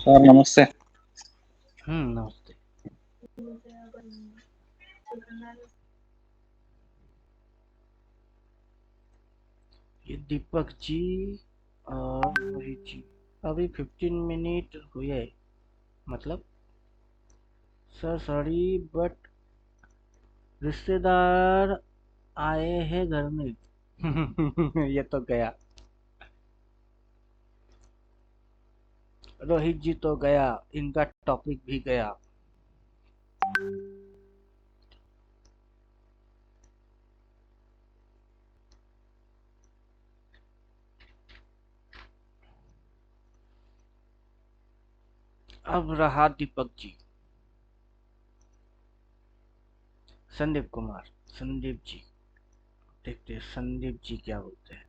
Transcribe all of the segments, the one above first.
Sir नमस्ते। नमस्ते। ये दीपक जी और रोहित जी अभी 15 मिनट हुए, मतलब सर सॉरी बट रिश्तेदार आए हैं घर में। ये तो गया, रोहित जी तो गया, इनका टॉपिक भी गया। अब रहा दीपक जी, संदीप कुमार, संदीप जी, देखते हैं संदीप जी क्या बोलते हैं।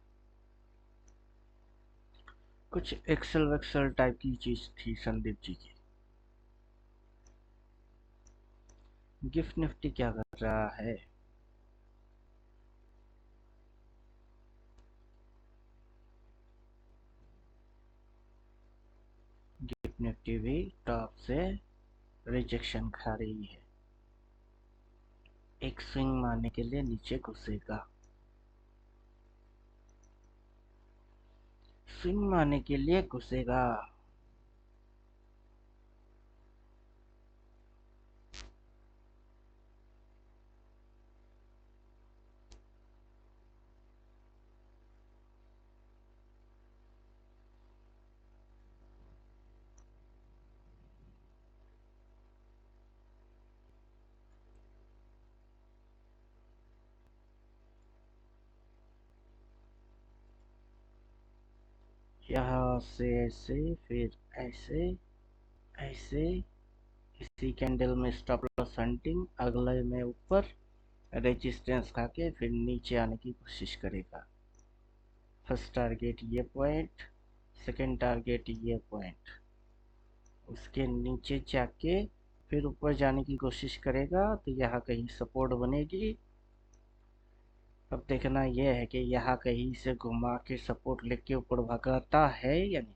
कुछ एक्सेल वेक्सेल टाइप की चीज थी संदीप जी की। गिफ्ट निफ्टी क्या कर रहा है? गिफ्ट निफ्टी भी टॉप से रिजेक्शन खा रही है, एक स्विंग मारने के लिए नीचे घुसेगा, स्विंग मारने के लिए घुसेगा। यहाँ से ऐसे, फिर ऐसे, ऐसे, इसी कैंडल में स्टॉप लॉस हंटिंग, अगले में ऊपर रेजिस्टेंस खा के फिर नीचे आने की कोशिश करेगा। फर्स्ट टारगेट ये पॉइंट, सेकंड टारगेट ये पॉइंट, उसके नीचे जाके फिर ऊपर जाने की कोशिश करेगा तो यहाँ कहीं सपोर्ट बनेगी। अब देखना यह है कि यहाँ कहीं से घुमा के सपोर्ट लेके ऊपर भगाता है या नहीं।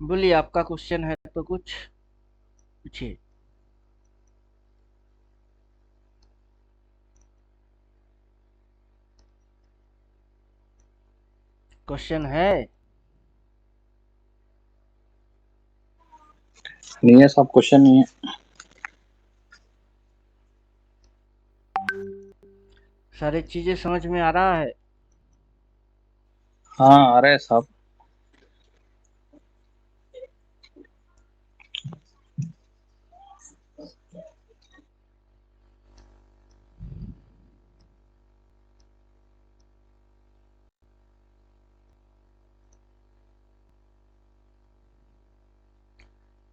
बोलिए, आपका क्वेश्चन है तो कुछ पूछिए। क्वेश्चन है? नहीं है सब क्वेश्चन नहीं है। सारी चीजें समझ में आ रहा है? हाँ आ रहे हैं सब।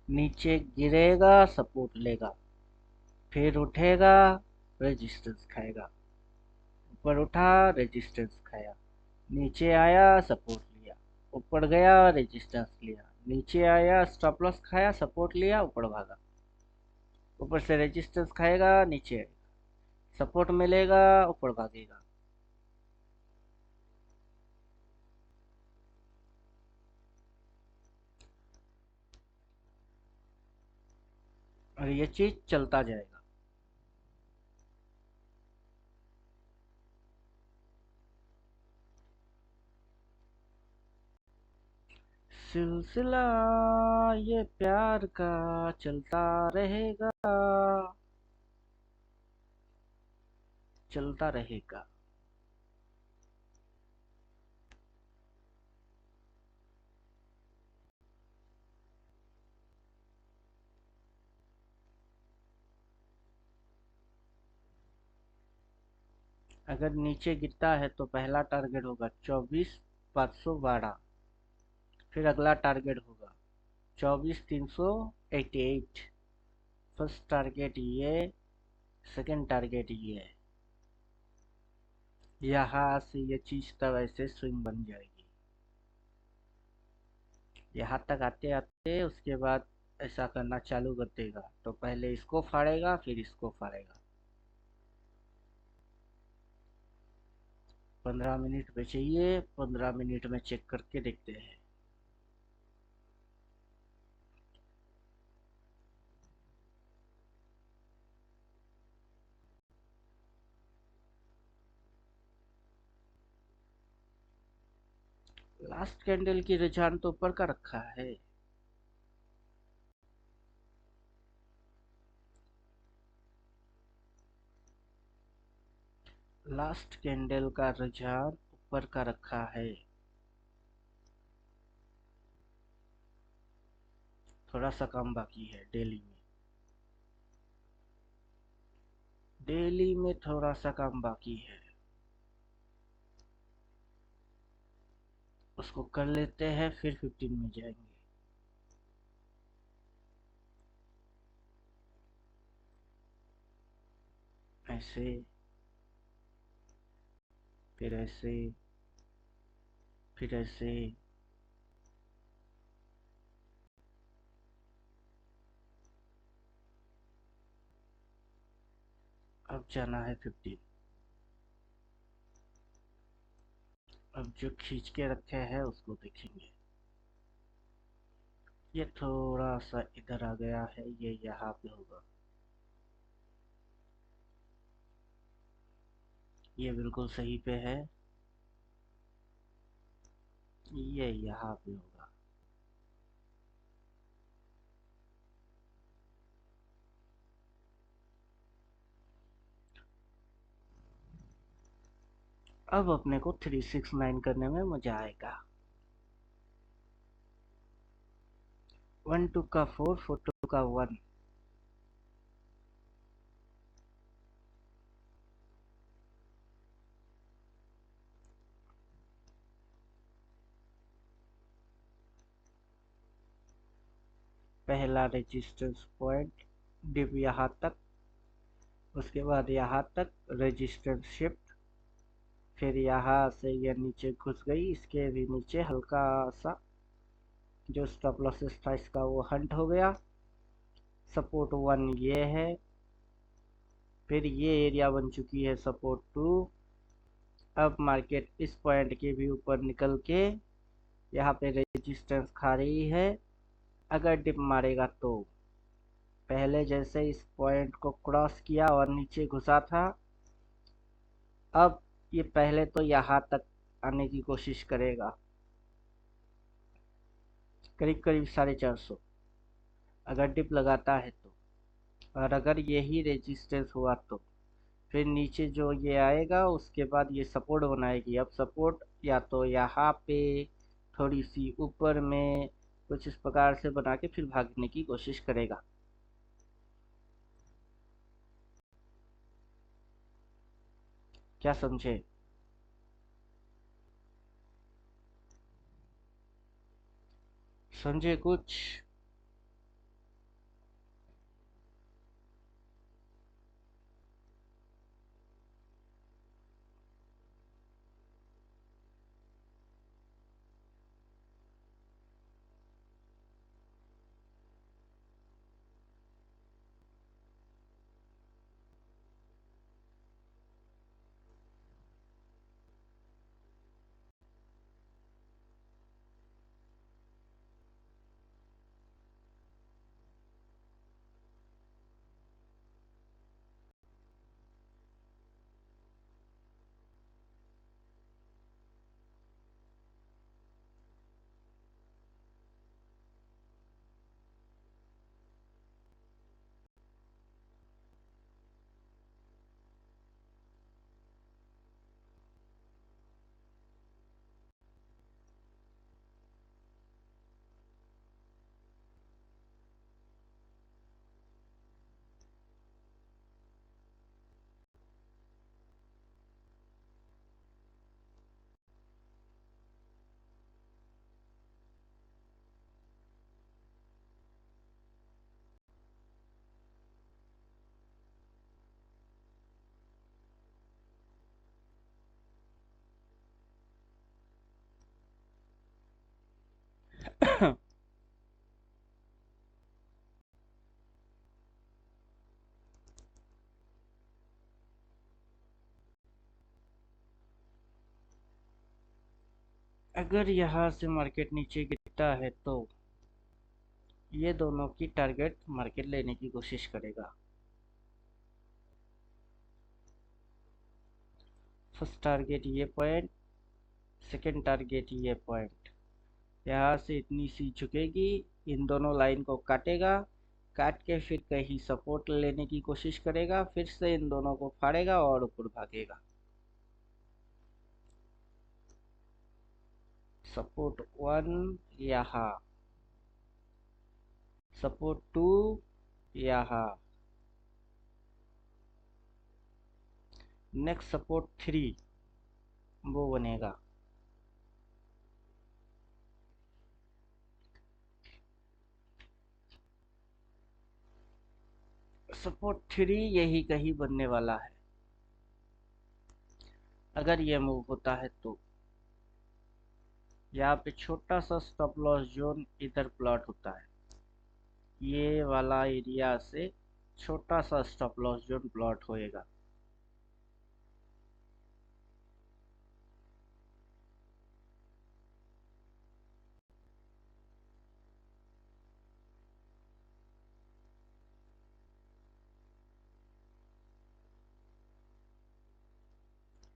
नीचे गिरेगा, सपोर्ट लेगा, फिर उठेगा, रेजिस्टेंस खाएगा, ऊपर उठा, रेजिस्टेंस खाया, नीचे आया, सपोर्ट लिया, ऊपर गया, रेजिस्टेंस लिया, नीचे आया, स्टॉप लॉस खाया, सपोर्ट लिया, ऊपर भागा, ऊपर से रेजिस्टेंस खाएगा, नीचे आएगा, सपोर्ट मिलेगा, ऊपर भागेगा। और ये चीज चलता जाएगा। सिलसिला ये प्यार का चलता रहेगा, चलता रहेगा। अगर नीचे गिरता है तो पहला टारगेट होगा 24,512, फिर अगला टारगेट होगा 24,388। फर्स्ट टारगेट ये, सेकंड टारगेट ये। यहाँ से ये चीज तब ऐसे स्विंग बन जाएगी। यहाँ तक आते आते उसके बाद ऐसा करना चालू कर देगा, तो पहले इसको फाड़ेगा फिर इसको फाड़ेगा। 15 मिनट पे चाहिए, 15 मिनट में चेक करके देखते हैं। लास्ट कैंडल की रुझान तो ऊपर का रखा है। लास्ट कैंडल का रुझान ऊपर का रखा है। थोड़ा सा काम बाकी है डेली में। डेली में थोड़ा सा काम बाकी है, उसको कर लेते हैं फिर 15 में जाएंगे। ऐसे, फिर ऐसे, फिर ऐसे। अब जाना है 15। अब जो खींच के रखे हैं उसको देखेंगे। ये थोड़ा सा इधर आ गया है, ये यहाँ पे होगा। ये बिल्कुल सही पे है, ये यहाँ पे होगा। अब अपने को 369 करने में मजा आएगा। 1 2 का 4, 4 2 का 1। पहला रेजिस्टेंस पॉइंट, डिप यहाँ तक, उसके बाद यहाँ तक रेजिस्टेंस शिफ्ट, फिर यहाँ से ये नीचे घुस गई, इसके भी नीचे हल्का सा जो स्टॉप लॉसेस था इसका वो हंट हो गया। सपोर्ट 1 ये है, फिर ये एरिया बन चुकी है सपोर्ट 2। अब मार्केट इस पॉइंट के भी ऊपर निकल के यहाँ पे रेजिस्टेंस खा रही है। अगर डिप मारेगा तो पहले जैसे इस पॉइंट को क्रॉस किया और नीचे घुसा था, अब ये पहले तो यहाँ तक आने की कोशिश करेगा, करीब करीब 450, अगर डिप लगाता है तो। और अगर यही रेजिस्टेंस हुआ तो फिर नीचे जो ये आएगा उसके बाद ये सपोर्ट बनाएगी। अब सपोर्ट या तो यहाँ पे थोड़ी सी ऊपर में कुछ इस प्रकार से बना के फिर भागने की कोशिश करेगा। क्या समझे? समझे कुछ? अगर यहाँ से मार्केट नीचे गिरता है तो ये दोनों की टारगेट मार्केट लेने की कोशिश करेगा। फर्स्ट टारगेट ये पॉइंट, सेकंड टारगेट ये पॉइंट। यहाँ से इतनी सी झुकेगी, इन दोनों लाइन को काटेगा, काट के फिर कहीं सपोर्ट लेने की कोशिश करेगा, फिर से इन दोनों को फाड़ेगा और ऊपर भागेगा। सपोर्ट 1 यहाँ, सपोर्ट 2 यहाँ, नेक्स्ट सपोर्ट 3 वो बनेगा। सपोर्ट 3 यही कहीं बनने वाला है। अगर ये मूव होता है तो यहाँ पे छोटा सा स्टॉप लॉस जोन इधर प्लॉट होता है। ये वाला एरिया से छोटा सा स्टॉप लॉस जोन प्लॉट होएगा।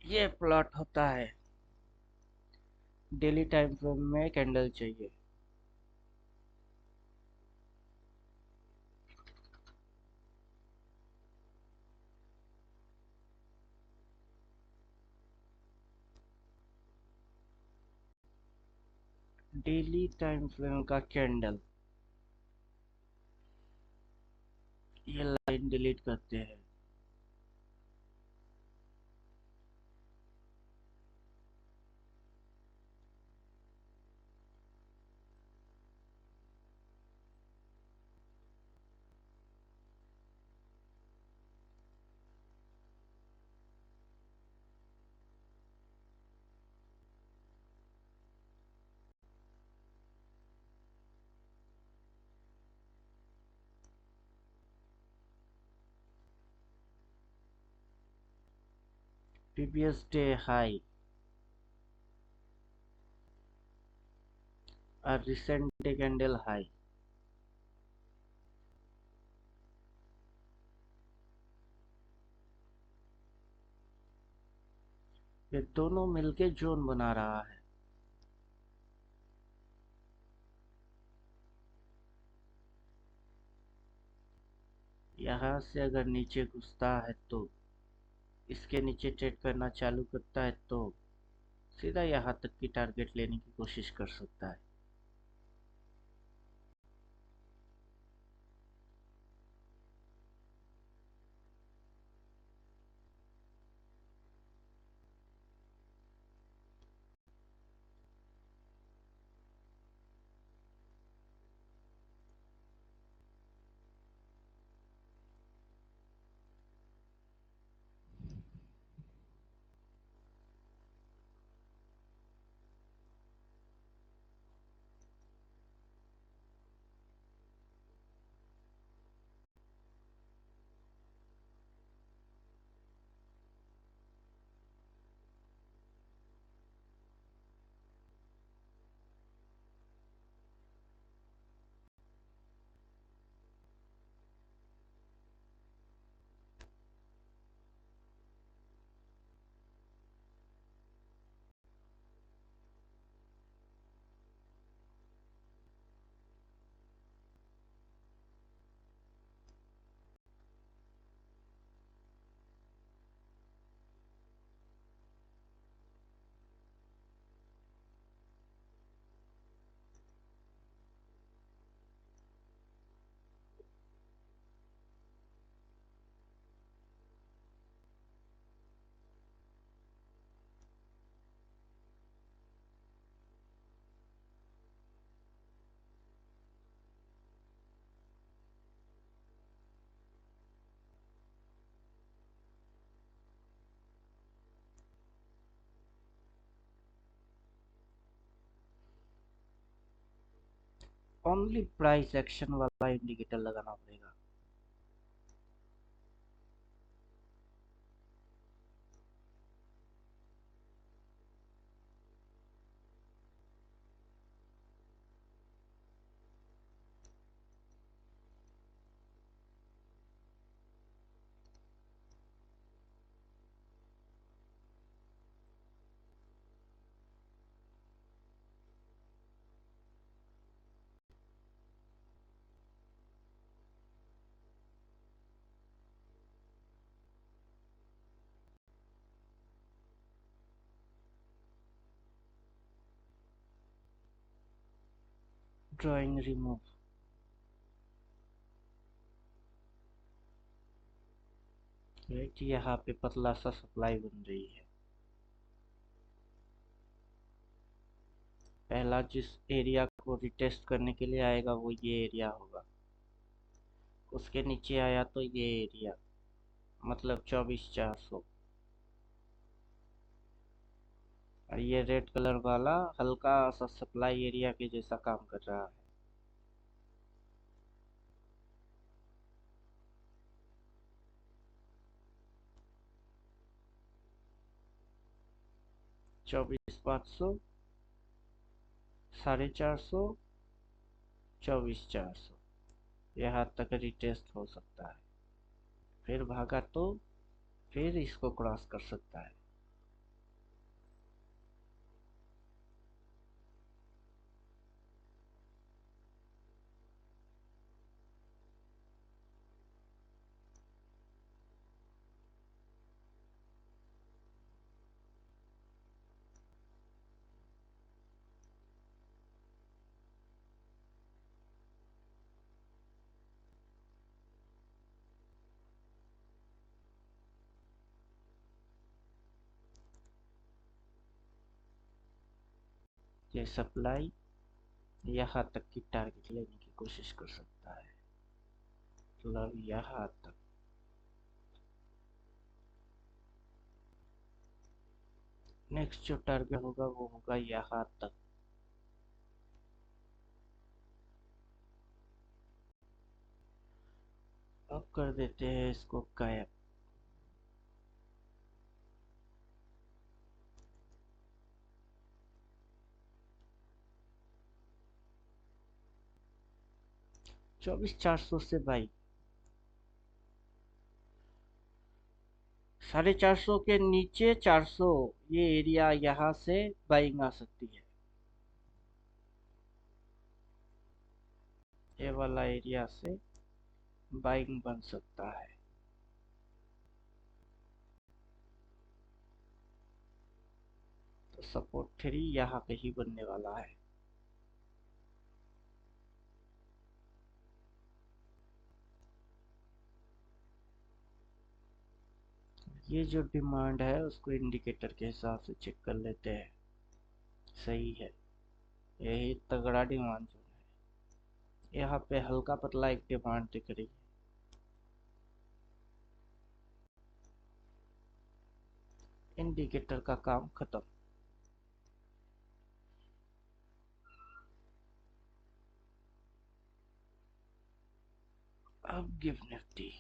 ये प्लॉट होता है। डेली टाइम फ्रेम में कैंडल चाहिए। डेली टाइम फ्रेम का कैंडल, ये लाइन डिलीट करते हैं। प्रीवियस डे हाई और रिसेंट डे कैंडल हाई, ये दोनों मिलके जोन बना रहा है। यहाँ से अगर नीचे घुसता है तो इसके नीचे ट्रेड करना चालू करता है तो सीधा यहाँ तक की टारगेट लेने की कोशिश कर सकता है। ओनली प्राइस एक्शन वाला इंडिकेटर लगाना पड़ेगा। ड्राइंग रिमूव, राइट, यहाँ पे पतला सा सप्लाई बन रही है। पहला जिस एरिया को रिटेस्ट करने के लिए आएगा वो ये एरिया होगा, उसके नीचे आया तो ये एरिया, मतलब 24,400। और ये रेड कलर वाला हल्का सा सप्लाई एरिया के जैसा काम कर रहा है। चौबीस 500, 450, 24,400, यहाँ तक रिटेस्ट हो सकता है। फिर भागा तो फिर इसको क्रॉस कर सकता है। ये सप्लाई यहाँ तक की टारगेट लेने की कोशिश कर सकता है, मतलब यहाँ तक। नेक्स्ट जो टारगेट होगा वो होगा यहाँ तक। अब कर देते हैं इसको गायब। चौबीस 400 से बाई, 450 के नीचे 400, ये एरिया यहाँ से बाइंग आ सकती है। ये वाला एरिया से बाइंग बन सकता है। तो सपोर्ट 3 यहाँ पे ही बनने वाला है। ये जो डिमांड है उसको इंडिकेटर के हिसाब से चेक कर लेते हैं। सही है, यही तगड़ा डिमांड जोन है। यहाँ पे हल्का पतला एक डिमांड दिख रही है। इंडिकेटर का काम खत्म। अब गिव निफ्टी,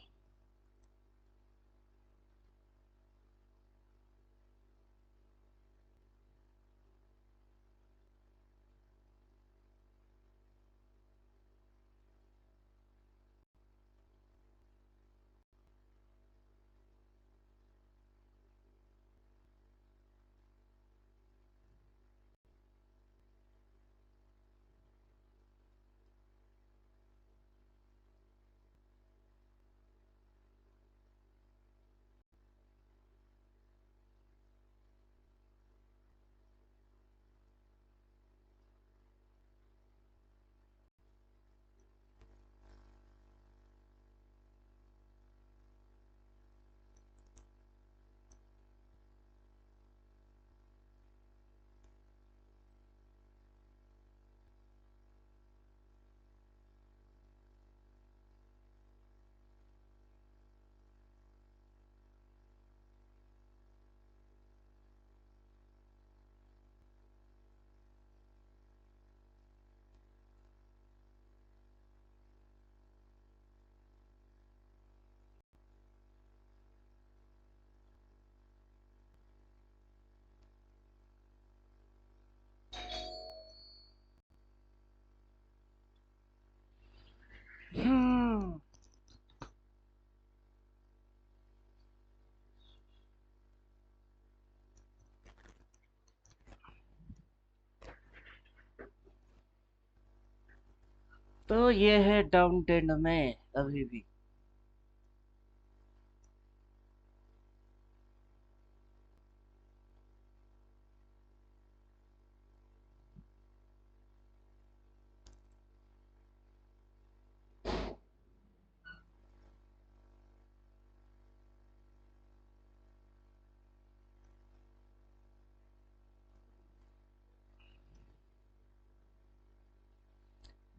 तो ये है डाउन ट्रेंड में अभी भी।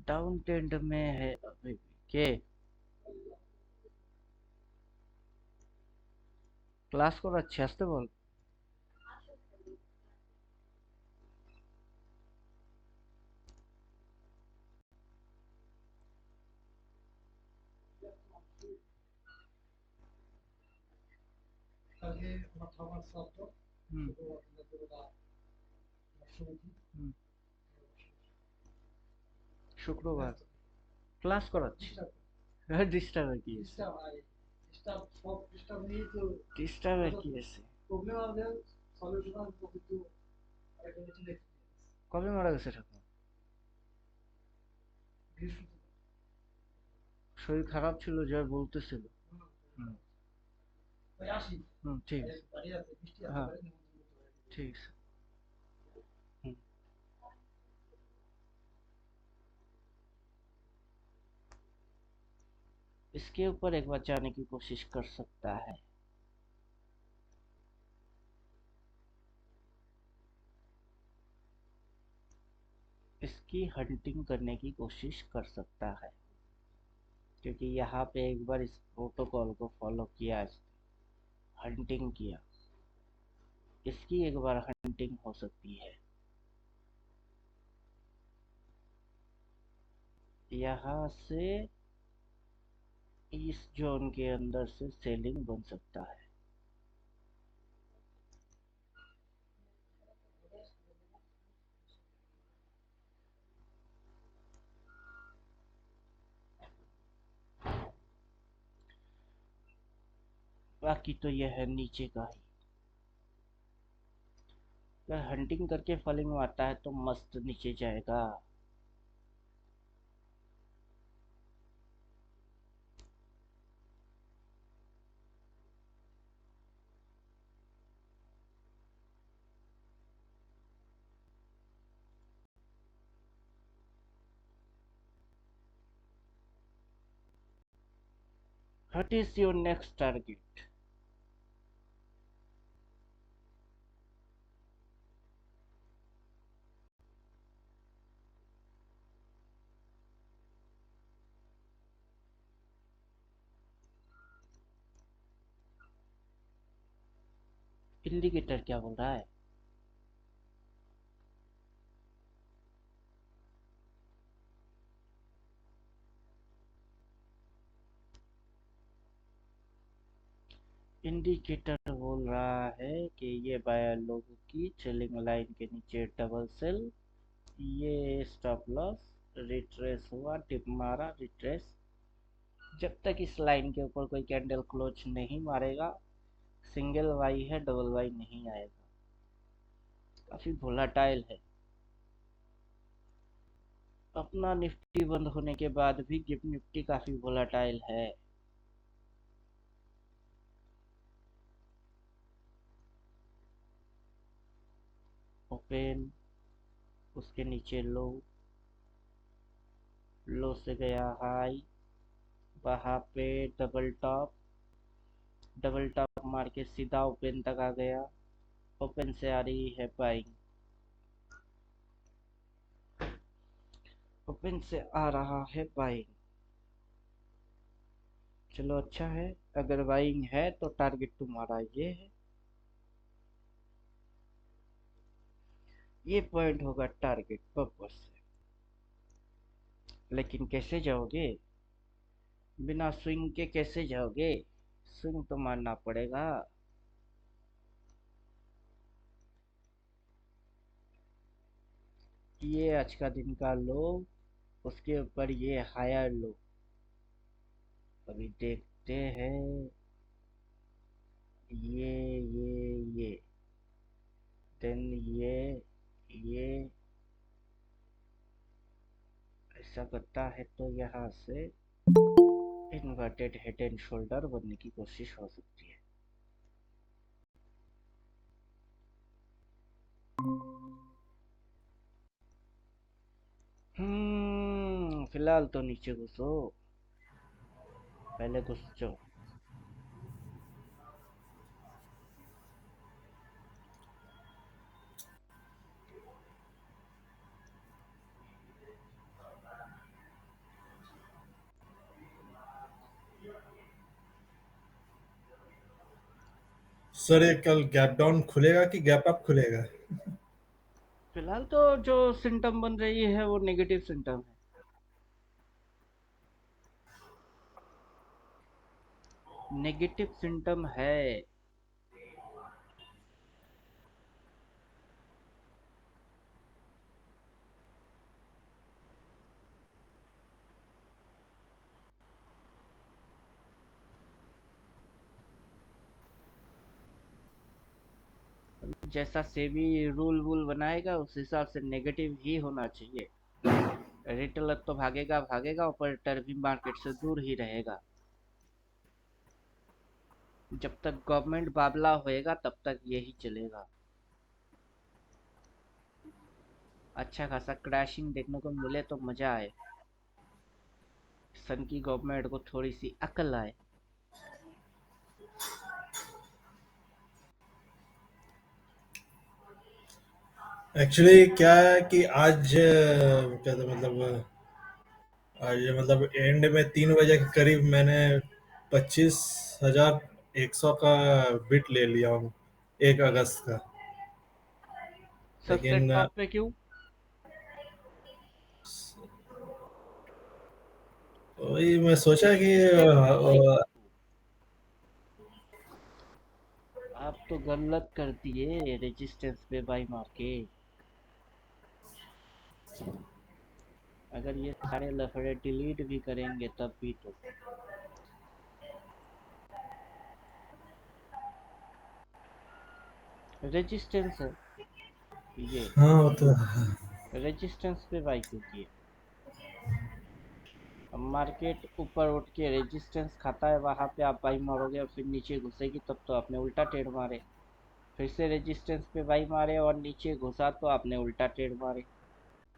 डाउन ट्रेंड में है अभी भी के। ক্লাস করাচ্ছি, আসতে বল। হুম হুম, শুক্রবার ক্লাস করাচ্ছি। ডিস্টার্বের কি আছে? ডিস্টার্বের কি আছে? কবে মারা গেছে ঠাকুর? শরীর খারাপ ছিল, জয় বলতেছিল। হুম হুম, ঠিক আছে। हाँ ठीक है। हम्म, इसके ऊपर एक बार जाने की कोशिश कर सकता है। इसकी हंटिंग करने की कोशिश कर सकता है, क्योंकि यहाँ पे एक बार इस प्रोटोकॉल को फॉलो किया, हंटिंग किया। इसकी एक बार हंटिंग हो सकती है। यहाँ से इस जोन के अंदर से सेलिंग बन सकता है। बाकी तो यह है नीचे का ही। अगर हंटिंग करके फॉलिंग में आता है तो मस्त नीचे जाएगा। What is your next target? Indicator क्या बोल रहा है? इंडिकेटर बोल रहा है कि ये बायर लोगों की सेलिंग लाइन के नीचे डबल सेल, ये स्टॉप लॉस, रिट्रेस हुआ, टिप मारा, रिट्रेस। जब तक इस लाइन के ऊपर कोई कैंडल क्लोज नहीं मारेगा, सिंगल वाई है, डबल वाई नहीं आएगा। काफी वोलाटाइल है। अपना निफ्टी बंद होने के बाद भी गिफ्ट निफ्टी काफी वोलाटाइल है। ओपन, उसके नीचे लो, लो से गया हाई, वहां पे डबल टॉप, डबल टॉप मार के सीधा ओपन तक आ गया। ओपन से आ रही है बाइंग, ओपन से आ रहा है बाइंग। चलो अच्छा है। अगर बाइंग है तो टारगेट तुम्हारा ये है, ये पॉइंट होगा टारगेट पर्पस से। लेकिन कैसे जाओगे? बिना स्विंग के कैसे जाओगे? स्विंग तो मारना पड़ेगा। ये आज का दिन का लो, उसके ऊपर ये हायर लो। अभी देखते हैं। ये देन ये ऐसा करता है तो यहाँ से इन्वर्टेड हेड एंड शोल्डर बनने की कोशिश हो सकती है। फिलहाल तो नीचे घुसो, पहले घुस जाओ। सर ये कल गैप डाउन खुलेगा कि गैप अप खुलेगा? फिलहाल तो जो सिम्टम बन रही है वो नेगेटिव सिम्टम है। नेगेटिव सिम्टम है। जैसा सेबी रूल वूल बनाएगा उस हिसाब से नेगेटिव ही होना चाहिए। रिटेलर तो भागेगा भागेगा, ऑपरेटर भी मार्केट से दूर ही रहेगा। जब तक गवर्नमेंट बाबला होएगा तब तक यही चलेगा। अच्छा खासा क्रैशिंग देखने को मिले तो मजा आए, सन की गवर्नमेंट को थोड़ी सी अकल आए। एक्चुअली क्या है कि आज क्या था मतलब आज मतलब एंड में 3 बजे के करीब मैंने 25,100 का बिट ले लिया हूँ 1 अगस्त का। सस्ते लेकिन टॉप पे क्यों? वही मैं सोचा कि इसलिए भाई आप तो गलत कर दिए रेजिस्टेंस पे बाई मार के। अगर ये सारे लफड़े डिलीट भी करेंगे तब भी तो रेजिस्टेंस है ये। हाँ वो तो रेजिस्टेंस पे बाई क्यों किए? अब मार्केट ऊपर उठ के रेजिस्टेंस खाता है, वहां पे आप बाई मारोगे और फिर नीचे घुसेगी तब तो आपने उल्टा टेढ़ मारे। फिर से रेजिस्टेंस पे बाई मारे और नीचे घुसा तो आपने उल्टा टेढ़ मारे।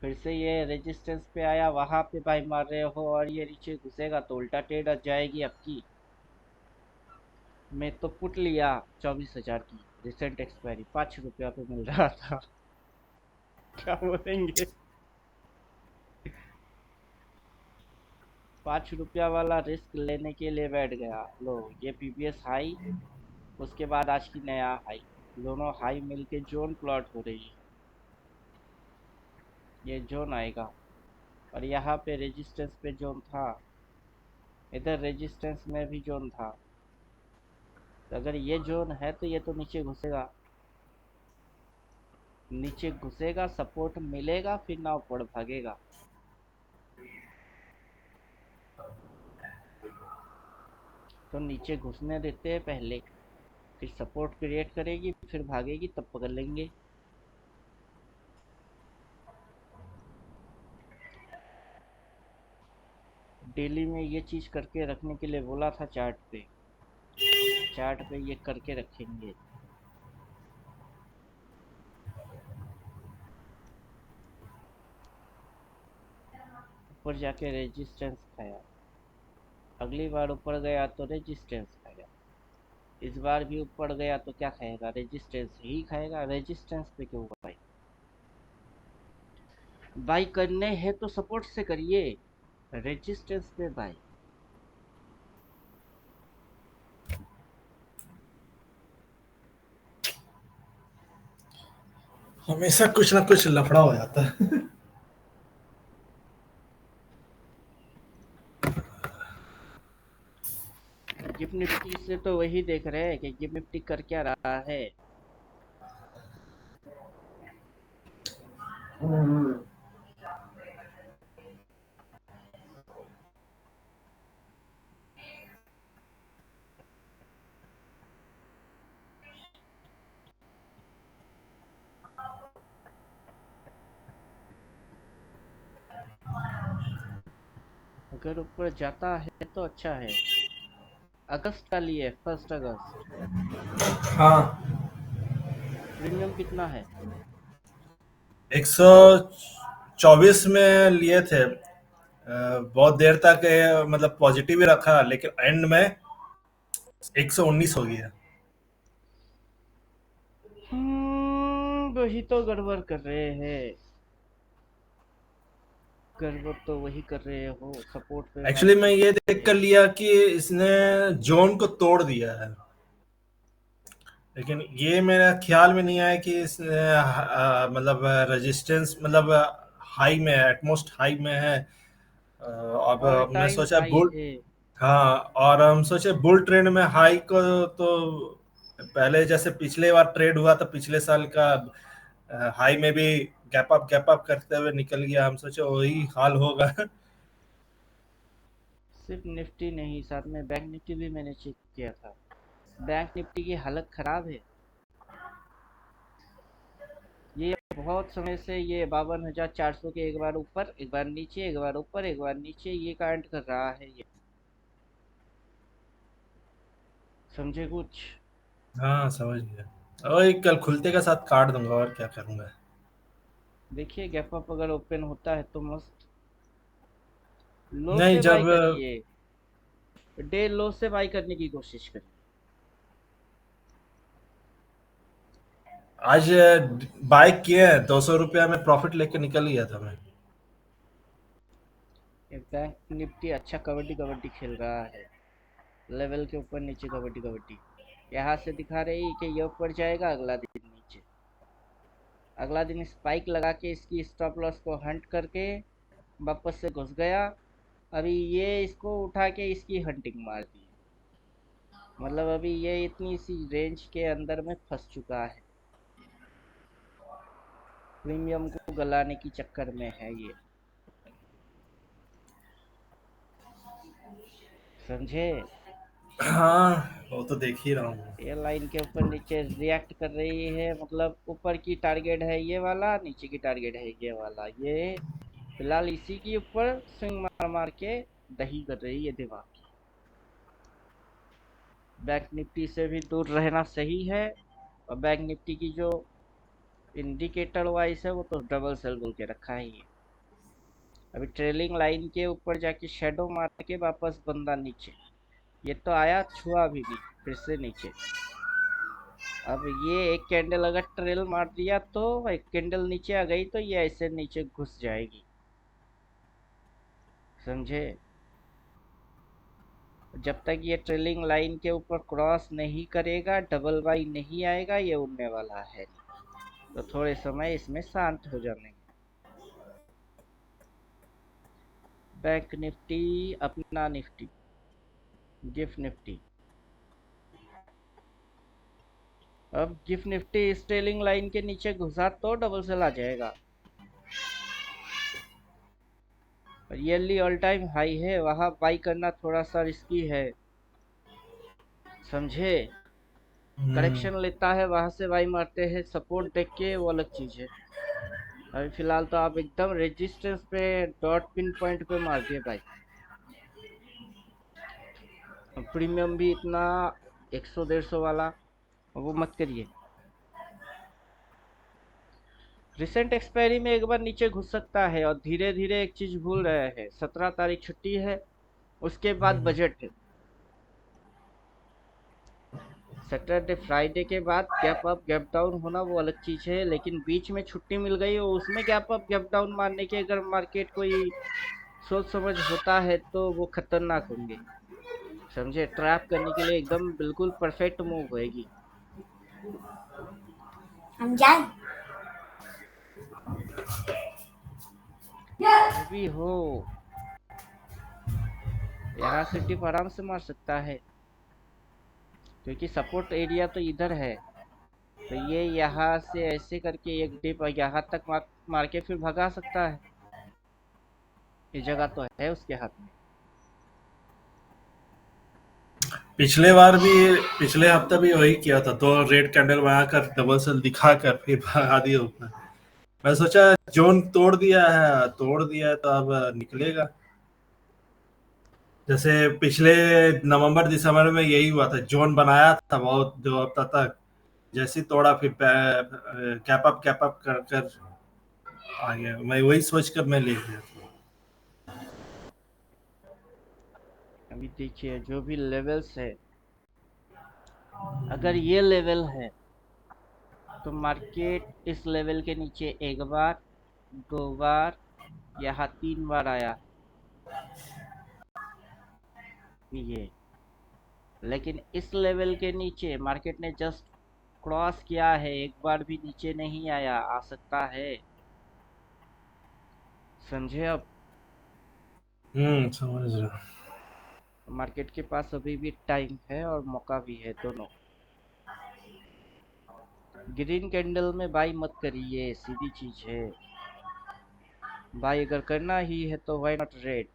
फिर से ये रेजिस्टेंस पे आया, वहां पे बाई मार रहे हो और ये नीचे घुसेगा तो उल्टा टेढ़ आ जाएगी आपकी। मैं तो पुट लिया 24,000 की, रिसेंट एक्सपायरी ₹5 पे मिल रहा था। क्या बोलेंगे? ₹5 वाला रिस्क लेने के लिए बैठ गया। लो ये पीपीएस हाई, उसके बाद आज की नया हाई, दोनों हाई मिलके जोन प्लॉट हो रही है। ये जोन आएगा और यहाँ पे रेजिस्टेंस पे जोन था, इधर रेजिस्टेंस में भी जोन था। तो अगर ये जोन है तो ये तो नीचे घुसेगा, नीचे घुसेगा, सपोर्ट मिलेगा, फिर ना ऊपर भागेगा। तो नीचे घुसने देते हैं पहले, फिर सपोर्ट क्रिएट करेगी, फिर भागेगी, तब पकड़ लेंगे। डेली में ये चीज करके रखने के लिए बोला था चार्ट पे, चार्ट पे ये करके रखेंगे। ऊपर जाके रेजिस्टेंस खाया, अगली बार ऊपर गया तो रेजिस्टेंस खाएगा, इस बार भी ऊपर गया तो क्या खाएगा? रेजिस्टेंस ही खाएगा। रेजिस्टेंस पे क्यों भाई? बाई करने हैं तो सपोर्ट से करिए, रेजिस्टेंस पे बाई। हमेशा कुछ ना कुछ लफड़ा हो जाता है। गिफ्ट निफ्टी से तो वही देख रहे हैं कि गिफ्ट निफ्टी कर क्या रहा है। अगर ऊपर जाता है तो अच्छा है। अगस्त का लिए 1 अगस्त। हाँ, प्रीमियम कितना है? 124 में लिए थे। बहुत देर तक मतलब पॉजिटिव ही रखा, लेकिन एंड में 119 हो गया। वही तो गड़बड़ कर रहे हैं। गड़बड़ तो वही कर रहे हो, सपोर्ट पे एक्चुअली मैं मार्केट ये गिर देख रहे कर हैं। लिया कि इसने जोन को तोड़ दिया है, लेकिन ये मेरा ख्याल में नहीं आया कि इसने मतलब रेजिस्टेंस मतलब हाई में है, एटमोस्ट हाई में है। अब ऑल हमने टाइम सोचा हाई बुल, है। हाँ, और हम सोचे बुल ट्रेंड में हाई को तो पहले जैसे पिछले बार ट्रेड हुआ था पिछले साल का, हाई में भी गैप अप करते हुए निकल गया। हम सोचे वही हाल होगा। सिर्फ निफ्टी नहीं, साथ में बैंक निफ्टी भी मैंने चेक किया था। बैंक निफ्टी की हालत खराब है। ये बहुत समय से ये 52,400 के एक बार ऊपर एक बार नीचे, एक बार ऊपर एक बार नीचे, ये कांड कर रहा है ये। समझे कुछ? हाँ, समझ गया। वही कल खुलते के साथ काट दूंगा, और क्या करूंगा। देखिए गैप अप अगर ओपन होता है तो मस्त। लो नहीं, से बाई जब करिए। डे लो से बाई करने की कोशिश करिए। आज बाय किए हैं, 200 रुपया में प्रॉफिट लेके निकल गया था मैं। ये बैंक निफ्टी अच्छा कबड्डी कबड्डी खेल रहा है। लेवल के ऊपर नीचे कबड्डी कबड्डी। यहाँ से दिखा रही कि ये ऊपर जाएगा, अगला दिन नीचे। अगला दिन स्पाइक लगा के इसकी स्टॉप लॉस को हंट करके वापस से घुस गया। अभी ये इसको उठा के इसकी हंटिंग मार दी। मतलब अभी ये इतनी सी रेंज के अंदर में फंस चुका है। प्रीमियम को गलाने की चक्कर में है ये। समझे? हाँ, वो तो देख ही रहा हूँ। ये लाइन के ऊपर नीचे रिएक्ट कर रही है, मतलब ऊपर की टारगेट है ये वाला, नीचे की टारगेट है ये वाला। ये फिलहाल इसी के ऊपर स्विंग मार मार के दही कर रही है दिमाग की। बैंक निफ्टी से भी दूर रहना सही है। और बैंक निफ्टी की जो इंडिकेटर वाइज है वो तो डबल सेल बोल के रखा ही है। अभी ट्रेलिंग लाइन के ऊपर जाके शेडो मार के वापस बंदा नीचे। ये तो आया, छुआ भी नहीं, फिर से नीचे। अब ये एक कैंडल अगर ट्रेल मार दिया तो एक कैंडल नीचे आ गई तो ये ऐसे नीचे घुस जाएगी। समझे? जब तक ये ट्रेलिंग लाइन के ऊपर क्रॉस नहीं करेगा, डबल बाई नहीं आएगा, ये उड़ने वाला है नहीं। तो थोड़े समय इसमें शांत हो जाने। बैंक निफ्टी, अपना निफ्टी, गिफ्ट निफ्टी। अब गिफ्ट निफ्टी इस ट्रेलिंग लाइन के नीचे घुसा तो डबल सेल आ जाएगा। और ईयरली ऑल टाइम हाई है, वहां बाई करना थोड़ा सा रिस्की है। समझे? हम्म। करेक्शन लेता है वहां से बाई मारते हैं, सपोर्ट देख के वो अलग चीज है। अभी फिलहाल तो आप एकदम रेजिस्टेंस पे डॉट पिन पॉइंट पे मार दिए भाई। प्रीमियम भी इतना 100-150 वाला वो मत करिए। रिसेंट एक्सपायरी में एक बार नीचे घुस सकता है। और धीरे धीरे एक चीज भूल रहे हैं, 17 तारीख छुट्टी है, उसके बाद बजट है। सैटरडे फ्राइडे के बाद गैप अप गैप डाउन होना वो अलग चीज है, लेकिन बीच में छुट्टी मिल गई और उसमें गैप अप गैप डाउन मारने के अगर मार्केट कोई सोच समझ होता है तो वो खतरनाक होंगे। समझे? ट्रैप करने के लिए एकदम बिल्कुल परफेक्ट मूव होएगी। हम जाए जो भी हो, यहाँ से डिप आराम से मार सकता है, क्योंकि सपोर्ट एरिया तो इधर है। तो ये यहाँ से ऐसे करके एक डिप यहाँ तक मार के फिर भगा सकता है। ये जगह तो है उसके हाथ में। पिछले बार भी, पिछले हफ्ते भी वही किया था, 2 रेड कैंडल बनाकर डबल सेल दिखाकर फिर भगा दिया ऊपर। मैं सोचा जोन तोड़ दिया है तो अब निकलेगा। जैसे पिछले नवंबर दिसंबर में यही हुआ था, जोन बनाया था बहुत 2 हफ्ता तक, जैसे ही तोड़ा फिर कैप अप कर कर आ गया। मैं वही सोच कर मैं ले गया। अभी देखिए जो भी लेवल्स है, अगर ये लेवल है तो मार्केट इस लेवल के नीचे एक बार, 2 बार, यहाँ 3 बार आया ये। लेकिन इस लेवल के नीचे मार्केट ने जस्ट क्रॉस किया है, एक बार भी नीचे नहीं आया, आ सकता है। समझे अब? समझ रहा। मार्केट के पास अभी भी टाइम है और मौका भी है, दोनों। ग्रीन कैंडल में बाई मत करिए, सीधी चीज है। बाई अगर करना ही है तो व्हाई नॉट रेड।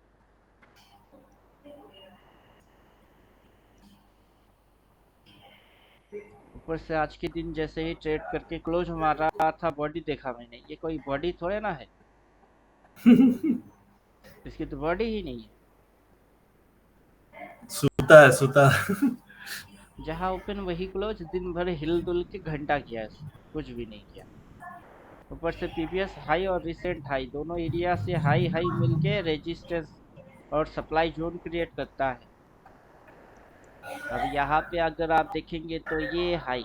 ऊपर से आज के दिन जैसे ही ट्रेड करके क्लोज मार रहा था, बॉडी देखा मैंने, ये कोई बॉडी थोड़े ना है, इसकी तो बॉडी ही नहीं है। सूता। जहां ओपन वही क्लोज, दिन भर हिल डुल के घंटा किया, कुछ भी नहीं किया। ऊपर से पीवीएस हाई और रिसेंट हाई, दोनों एरिया से हाई हाई मिलके रेजिस्टेंस और सप्लाई जोन क्रिएट करता है। अब यहाँ पे अगर आप देखेंगे तो ये हाई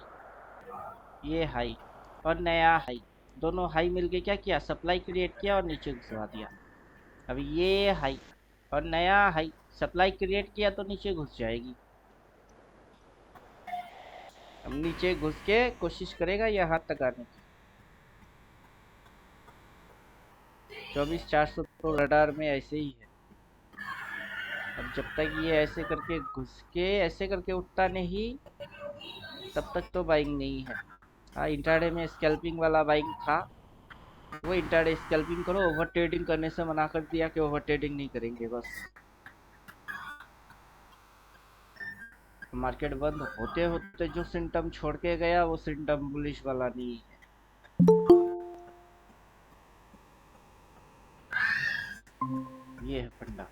और नया हाई, दोनों हाई मिलके क्या किया, सप्लाई क्रिएट किया और नीचे घुसवा दिया। अब ये हाई और नया हाई सप्लाई क्रिएट किया तो नीचे घुस जाएगी। अब नीचे घुस के कोशिश करेगा यहाँ तक आने की। 24,400 तो रडार में ऐसे ही है। अब जब तक ये ऐसे करके घुस के ऐसे करके उठता नहीं, तब तक तो बाइंग नहीं है। हाँ, इंट्राडे में स्कैल्पिंग वाला बाइंग था, वो इंट्राडे स्कैल्पिंग करो, ओवर ट्रेडिंग करने से मना कर दिया कि ओवर ट्रेडिंग नहीं करेंगे बस। मार्केट बंद होते होते जो सिम्टम छोड़ के गया, वो सिम्टम बुलिश वाला नहीं है। ये है फंडा।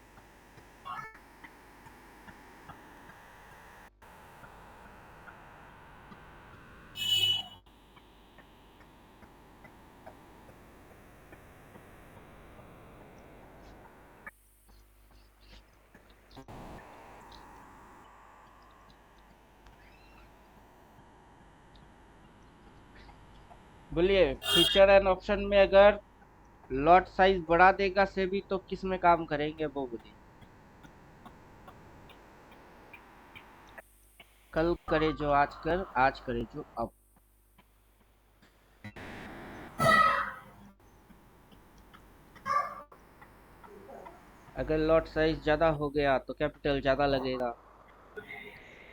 बोलिए, फ्यूचर एंड ऑप्शन में अगर लॉट साइज बढ़ा देगा सेबी तो किस में काम करेंगे वो बोलिए। कल करे जो आज कर, आज करे जो अब। अगर लॉट साइज ज्यादा हो गया तो कैपिटल ज्यादा लगेगा,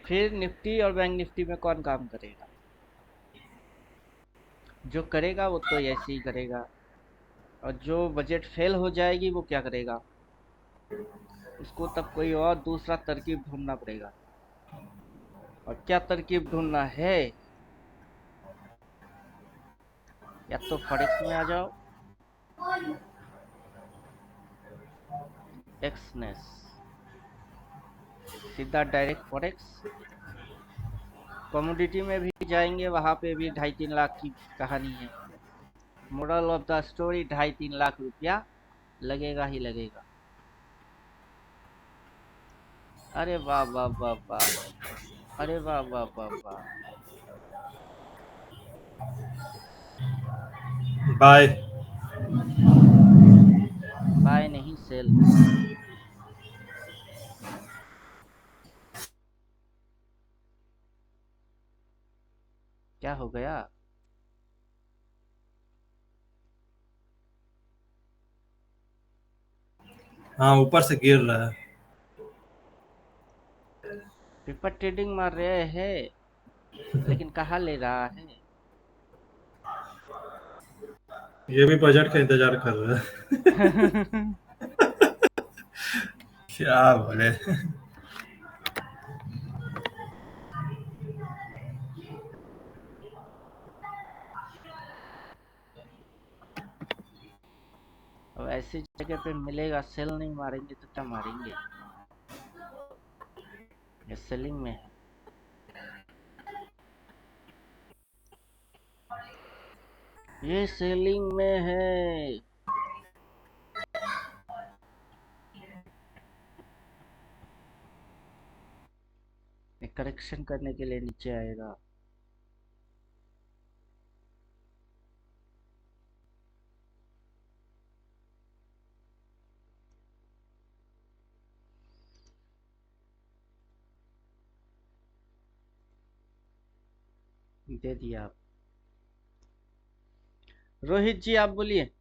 फिर निफ्टी और बैंक निफ्टी में कौन काम करेगा? जो करेगा वो तो ऐसे ही करेगा, और जो बजट फेल हो जाएगी वो क्या करेगा? उसको तब कोई और दूसरा तरकीब ढूंढना पड़ेगा। और क्या तरकीब ढूंढना है? या तो फॉरेक्स में आ जाओ, एक्सनेस, सीधा डायरेक्ट फॉरेक्स। कमोडिटी में भी जाएंगे, वहां पे भी 2.5-3 लाख की कहानी है। Moral of the story, 2.5-3 lakh रुपया लगेगा ही लगेगा। अरे वाह वाह वाह वाह, अरे वाह वाह वाह वाह। बाय। बाय नहीं, सेल। क्या हो गया? हाँ, ऊपर से गिर रहा है। पेपर ट्रेडिंग मार रहे हैं, लेकिन कहाँ ले रहा है? ये भी बजट का इंतजार कर रहा है। क्या बोले। अब ऐसी जगह पे मिलेगा, सेल नहीं मारेंगे तो क्या मारेंगे? ये सेलिंग में है। ये सेलिंग में है। करेक्शन करने के लिए नीचे आएगा। दे दिया आप। रोहित जी आप बोलिए।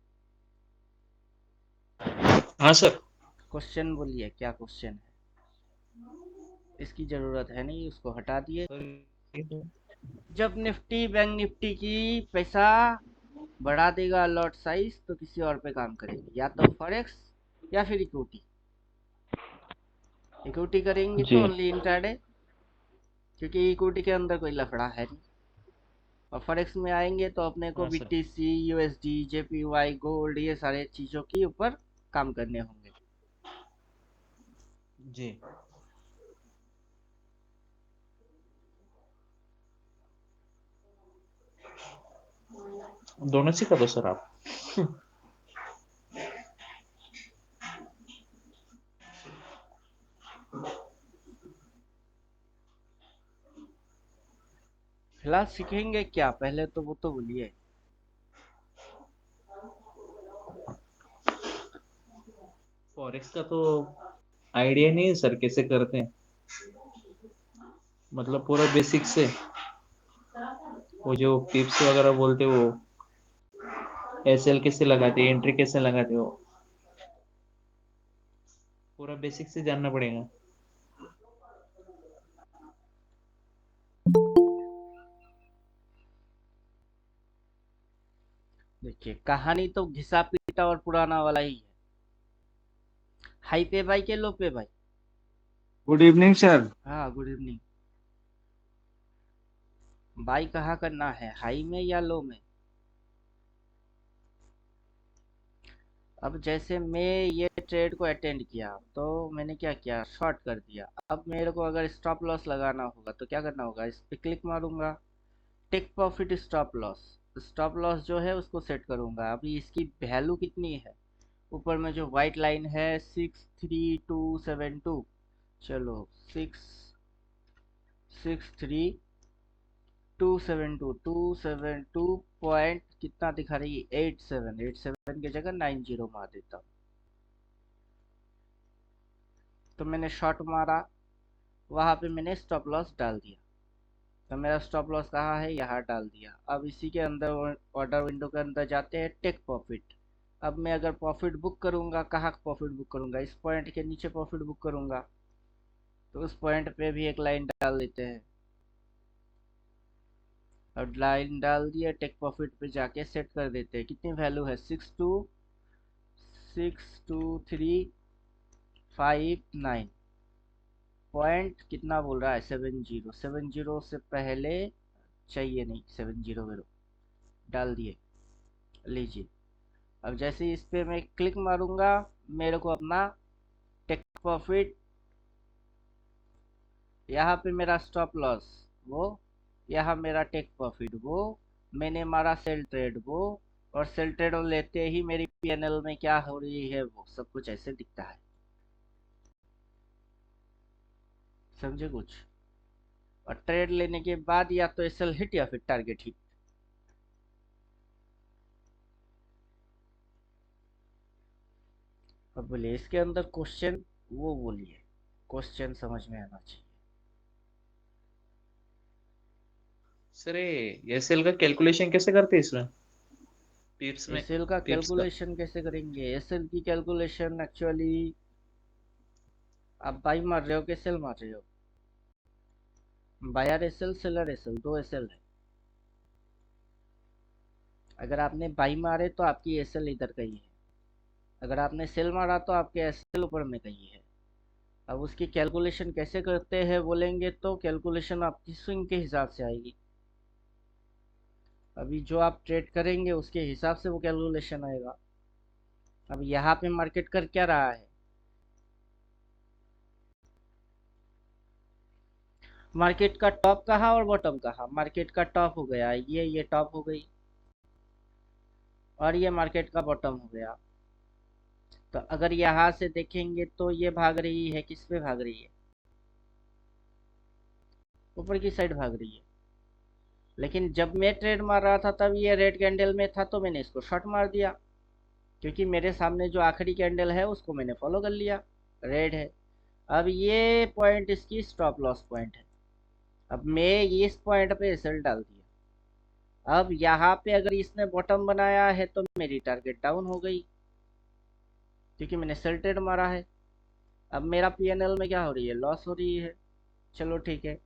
हाँ सर। क्वेश्चन बोलिए, क्या क्वेश्चन है? इसकी जरूरत है नहीं, उसको हटा दिए। जब निफ्टी बैंक निफ्टी की पैसा बढ़ा देगा लॉट साइज, तो किसी और पे काम करेंगे, या तो फॉरेक्स या फिर इक्विटी। इक्विटी करेंगे तो जी ओनली इंट्राडे, क्योंकि इक्विटी के अंदर कोई लफड़ा है नहीं। और फॉरेक्स में आएंगे तो अपने को हाँ sir. BTC, USD, JPY, gold, ये सारे चीजों के ऊपर काम करने होंगे। जी दोनों सिखा दो सर आप। फिलहाल सीखेंगे क्या, पहले तो वो तो बोलिए। फॉरेक्स का तो आइडिया नहीं है सर, कैसे करते हैं, मतलब पूरा बेसिक से। वो जो पिप्स वगैरह बोलते हो, एसएल कैसे लगाते हैं, एंट्री कैसे लगाते हो, पूरा बेसिक से जानना पड़ेगा। देखिए, कहानी तो घिसा पीटा और पुराना वाला ही है। हाई पे भाई के लो पे भाई। Good evening sir. हाँ, गुड इवनिंग। बाई कहाँ करना है, हाई में या लो में? अब जैसे मैं ये ट्रेड को अटेंड किया, तो मैंने क्या किया, शॉर्ट कर दिया। अब मेरे को अगर स्टॉप लॉस लगाना होगा तो क्या करना होगा, इस पे क्लिक मारूंगा, take profit stop loss. Stop loss जो है उसको सेट करूंगा। अभी इसकी वैल्यू कितनी है, ऊपर में जो व्हाइट लाइन है 63272। चलो 63272 पॉइंट कितना दिखा रही है, 87 की जगह 90 मार देता हूँ। तो मैंने शॉर्ट मारा, वहां पे मैंने स्टॉप लॉस डाल दिया। तो मेरा स्टॉप लॉस कहाँ है, यहाँ डाल दिया। अब इसी के अंदर ऑर्डर विंडो के अंदर जाते हैं, टेक प्रॉफिट। अब मैं अगर प्रॉफिट बुक करूंगा, कहाँ प्रॉफिट बुक करूंगा, इस पॉइंट के नीचे प्रॉफिट बुक करूंगा। तो उस पॉइंट पे भी एक लाइन डाल देते हैं। अब लाइन डाल दिया, टेक प्रॉफिट पे जाके सेट कर देते हैं। कितनी वैल्यू है, 6262359 पॉइंट कितना बोल रहा है, 70 से पहले चाहिए नहीं, 70 डाल दिए। लीजिए, अब जैसे इस पे मैं क्लिक मारूंगा, मेरे को अपना टेक प्रॉफिट, यहाँ पे मेरा स्टॉप लॉस वो, यहाँ मेरा टेक प्रॉफिट वो, मैंने मारा सेल ट्रेड वो, और सेल ट्रेड लेते ही मेरी पीएनएल में क्या हो रही है, वो सब कुछ ऐसे दिखता है। समझे कुछ? और ट्रेड लेने के बाद या तो एसएल हिट या फिर टारगेट हिट। अब बोलिए इसके अंदर क्वेश्चन, वो बोलिए, क्वेश्चन समझ में आना चाहिए। सर ये एसएल का कैलकुलेशन कैसे करते हैं इसमें, पिप्स में, एसएल का पिप्स का? कैलकुलेशन कैसे करेंगे, एसएल की कैलकुलेशन एक्चुअली आप बाई मार रहे हो कि सेल मार रहे हो? बायर एसएल, सेलर एसएल, दो एसएल है। अगर आपने बाई मारे तो आपकी एसएल इधर कहीं है, अगर आपने सेल मारा तो आपके एसएल ऊपर में कहीं है। अब उसकी कैलकुलेशन कैसे करते हैं बोलेंगे, तो कैलकुलेशन आपकी स्विंग के हिसाब से आएगी। अभी जो आप ट्रेड करेंगे उसके हिसाब से वो कैलकुलेशन आएगा। अब यहाँ पे मार्केट कर क्या रहा है, मार्केट का टॉप कहाँ और बॉटम कहाँ? मार्केट का टॉप हो गया ये टॉप हो गई और ये मार्केट का बॉटम हो गया। तो अगर यहाँ से देखेंगे तो ये भाग रही है, किस पे भाग रही है? ऊपर की साइड भाग रही है। लेकिन जब मैं ट्रेड मार रहा था तब ये रेड कैंडल में था तो मैंने इसको शॉर्ट मार दिया, क्योंकि मेरे सामने जो आखिरी कैंडल है उसको मैंने फॉलो कर लिया, रेड है। अब ये पॉइंट इसकी स्टॉप लॉस पॉइंट है। अब मैं इस पॉइंट पे सेल डाल दिया। अब यहाँ पे अगर इसने बॉटम बनाया है तो मेरी टारगेट डाउन हो गई, क्योंकि मैंने सेल ट्रेड मारा है। अब मेरा पीएनएल में क्या हो रही है? लॉस हो रही है। चलो ठीक है,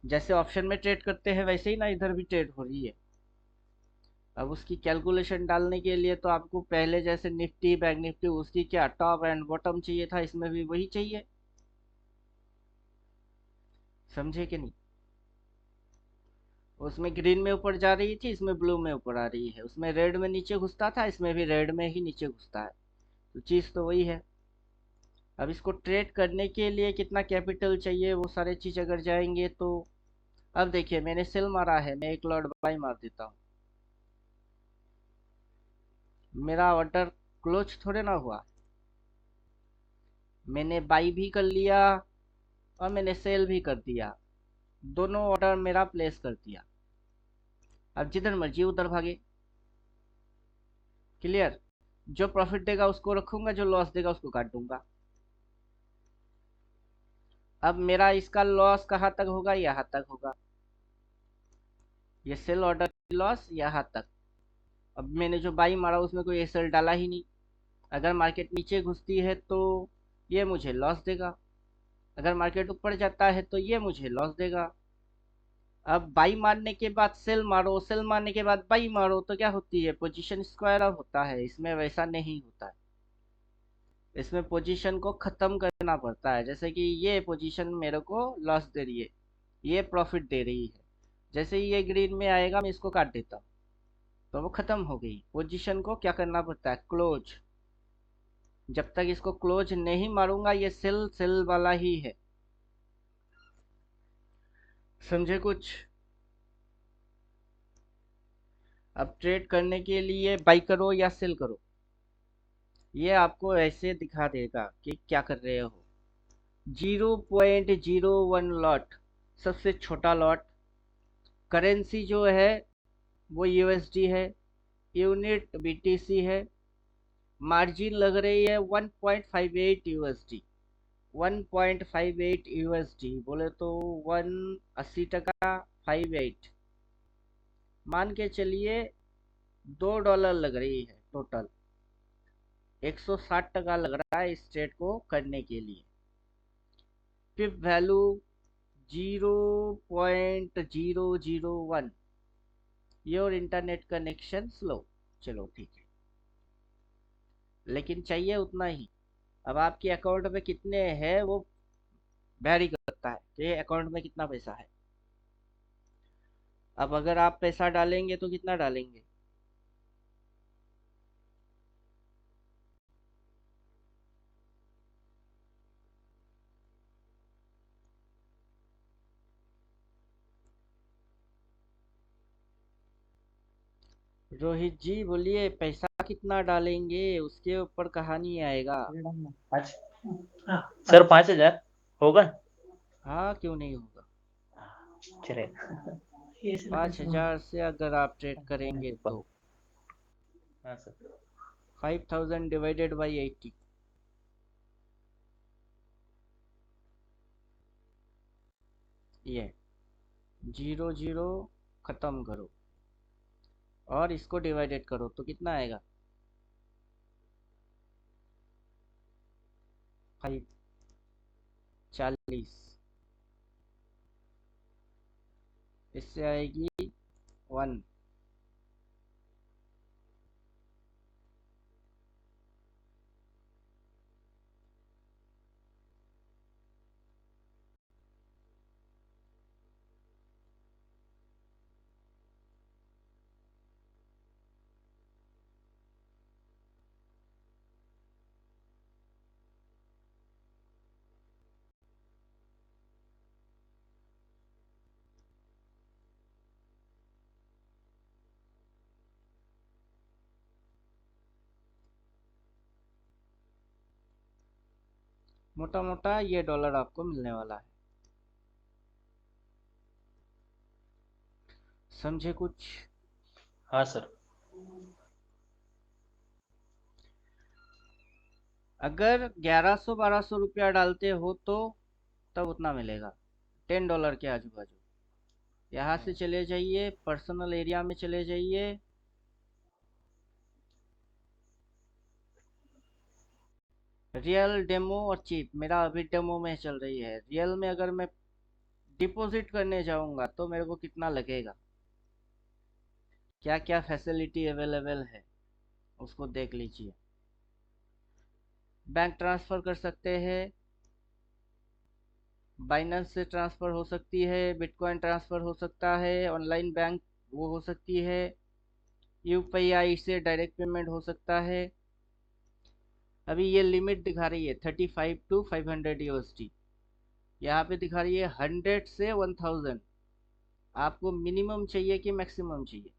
जैसे ऑप्शन में ट्रेड करते हैं वैसे ही ना इधर भी ट्रेड हो रही है। अब उसकी कैलकुलेशन डालने के लिए तो आपको पहले जैसे निफ्टी बैंक निफ्टी उसकी क्या टॉप एंड बॉटम चाहिए था, इसमें भी वही चाहिए। समझे कि नहीं? उसमें ग्रीन में ऊपर जा रही थी, इसमें ब्लू में ऊपर आ रही है। उसमें रेड में नीचे घुसता था, इसमें भी रेड में ही नीचे घुसता है। तो चीज़ तो वही है। अब इसको ट्रेड करने के लिए कितना कैपिटल चाहिए वो सारे चीज़ अगर जाएंगे तो अब देखिए मैंने सेल मारा है, मैं एक लॉट बाई मार देता हूँ। मेरा ऑर्डर क्लोज थोड़े ना हुआ, मैंने बाई भी कर लिया और मैंने सेल भी कर दिया, दोनों ऑर्डर मेरा प्लेस कर दिया। अब जिधर मर्जी उधर भागे। क्लियर? जो प्रॉफिट देगा उसको रखूंगा, जो लॉस देगा उसको काट दूंगा। अब मेरा इसका लॉस कहाँ तक होगा? यहाँ तक होगा। ये सेल ऑर्डर की लॉस यहाँ तक। अब मैंने जो बाई मारा उसमें कोई एसएल डाला ही नहीं। अगर मार्केट नीचे घुसती है तो ये मुझे लॉस देगा, अगर मार्केट ऊपर जाता है तो ये मुझे लॉस देगा। अब बाई मारने के बाद सेल मारो, सेल मारने के बाद बाई मारो तो क्या होती है? पोजीशन स्क्वायर अप होता है। इसमें वैसा नहीं होता है। इसमें पोजीशन को खत्म करना पड़ता है। जैसे कि ये पोजीशन मेरे को लॉस दे रही है, ये प्रॉफिट दे रही है। जैसे ही ये ग्रीन में आएगा मैं इसको काट देता हूँ तो वो खत्म हो गई। पोजीशन को क्या करना पड़ता है? क्लोज। जब तक इसको क्लोज नहीं मारूंगा ये सेल सेल वाला ही है। समझे कुछ? अब ट्रेड करने के लिए बाई करो या सेल करो, ये आपको ऐसे दिखा देगा कि क्या कर रहे हो। 0.01 लॉट, सबसे छोटा लॉट। करेंसी जो है वो यूएसडी है, यूनिट बीटीसी है। मार्जिन लग रही है 1.58 यूएसडी। 1.58 यूएसडी बोले तो 180 टका 58, मान के चलिए $2 लग रही है टोटल। 160 टका लग रहा है इस ट्रेड को करने के लिए। Pip value 0.001। Your internet connection slow. चलो ठीक है, लेकिन चाहिए उतना ही। अब आपके अकाउंट में कितने हैं वो वैरी करता है कि अकाउंट में कितना पैसा है। अब अगर आप पैसा डालेंगे तो कितना डालेंगे? रोहित जी बोलिए, पैसा कितना डालेंगे उसके ऊपर कहानी आएगा। सर 5,000 होगा? हाँ, क्यों नहीं होगा। चले 5,000 से अगर आप ट्रेड करेंगे तो हाँ सर। 5,000 डिवाइडेड बाई 80, ये 0 0 खत्म करो और इसको डिवाइडेड करो तो कितना आएगा? 5 40, इससे आएगी 1। मोटा मोटा ये डॉलर आपको मिलने वाला है। समझे कुछ? हाँ सर। अगर 1100-1200 रुपया डालते हो तो तब उतना मिलेगा, $10 के आजू बाजू। यहाँ से चले जाइए, पर्सनल एरिया में चले जाइए, रियल, डेमो और चीप। मेरा अभी डेमो में चल रही है। रियल में अगर मैं डिपॉजिट करने जाऊंगा तो मेरे को कितना लगेगा, क्या क्या फैसिलिटी अवेलेबल है, उसको देख लीजिए। बैंक ट्रांसफर कर सकते हैं, बाइनेंस से ट्रांसफर हो सकती है, बिटकॉइन ट्रांसफर हो सकता है, ऑनलाइन बैंक वो हो सकती है, यूपीआई से डायरेक्ट पेमेंट हो सकता है। अभी ये लिमिट दिखा रही है 35 to 500 USD। यहाँ पे दिखा रही है 100 से 1000। आपको मिनिमम चाहिए कि मैक्सिमम चाहिए?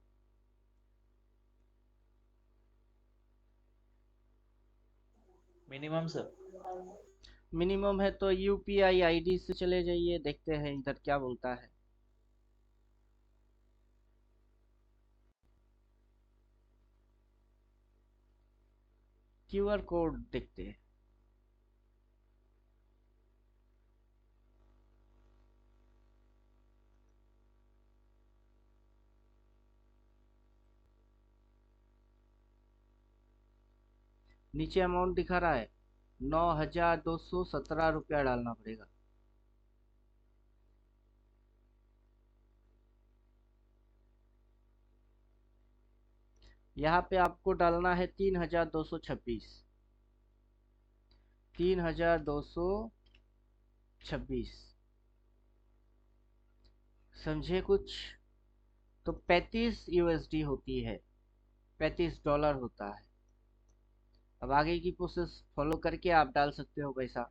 Minimum sir. मिनिमम है तो यूपीआई आईडी से चले जाइए, देखते हैं इधर क्या बोलता है। क्यूआर कोड देखते हैं। नीचे अमाउंट दिखा रहा है 9217 रुपया डालना पड़ेगा। यहाँ पे आपको डालना है 3226। 3226। समझे कुछ? तो 35 यूएसडी होती है, $35 होता है। अब आगे की प्रोसेस फॉलो करके आप डाल सकते हो पैसा।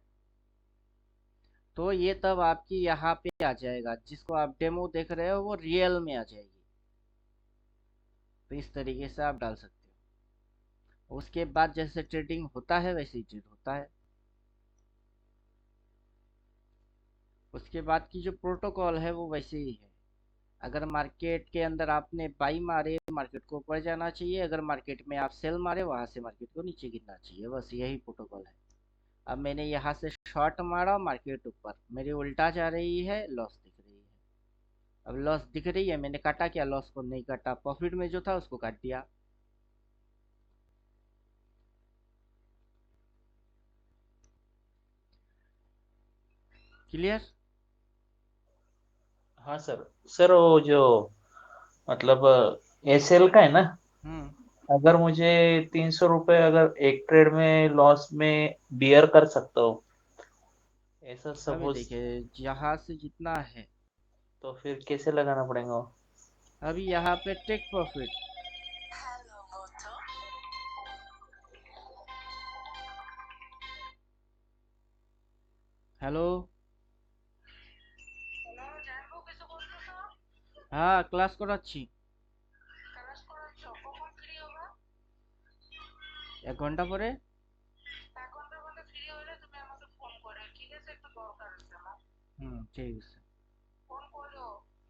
तो ये तब आपकी यहाँ पे आ जाएगा, जिसको आप डेमो देख रहे हो वो रियल में आ जाएगी। तो इस तरीके से आप डाल सकते हो। उसके बाद जैसे ट्रेडिंग होता है वैसे ही ट्रेड होता है। उसके बाद की जो प्रोटोकॉल है वो वैसे ही है। अगर मार्केट के अंदर आपने बाई मारे, मार्केट को ऊपर जाना चाहिए। अगर मार्केट में आप सेल मारे, वहां से मार्केट को नीचे गिरना चाहिए। बस यही प्रोटोकॉल है। अब मैंने यहाँ से शॉर्ट मारा, मार्केट ऊपर, मेरी उल्टा जा रही है, लॉस दिख रही है। अब लॉस दिख रही है, मैंने काटा क्या? लॉस को नहीं काटा, प्रॉफिट में जो था उसको काट दिया। क्लियर? हाँ सर। सर वो जो मतलब एसएल का है ना, हम्म। अगर मुझे 300 रुपये अगर एक ट्रेड में लॉस में बियर कर सकता हूँ, ऐसा अभी सपोज, देखिए, यहाँ से जितना है, तो फिर कैसे लगाना पड़ेगा वो? अभी यहाँ पे टेक प्रॉफिट, हेलो, হ্যাঁ ক্লাস করাচ্ছি। 1 ঘন্টা পরে। হুম ঠিক আছে।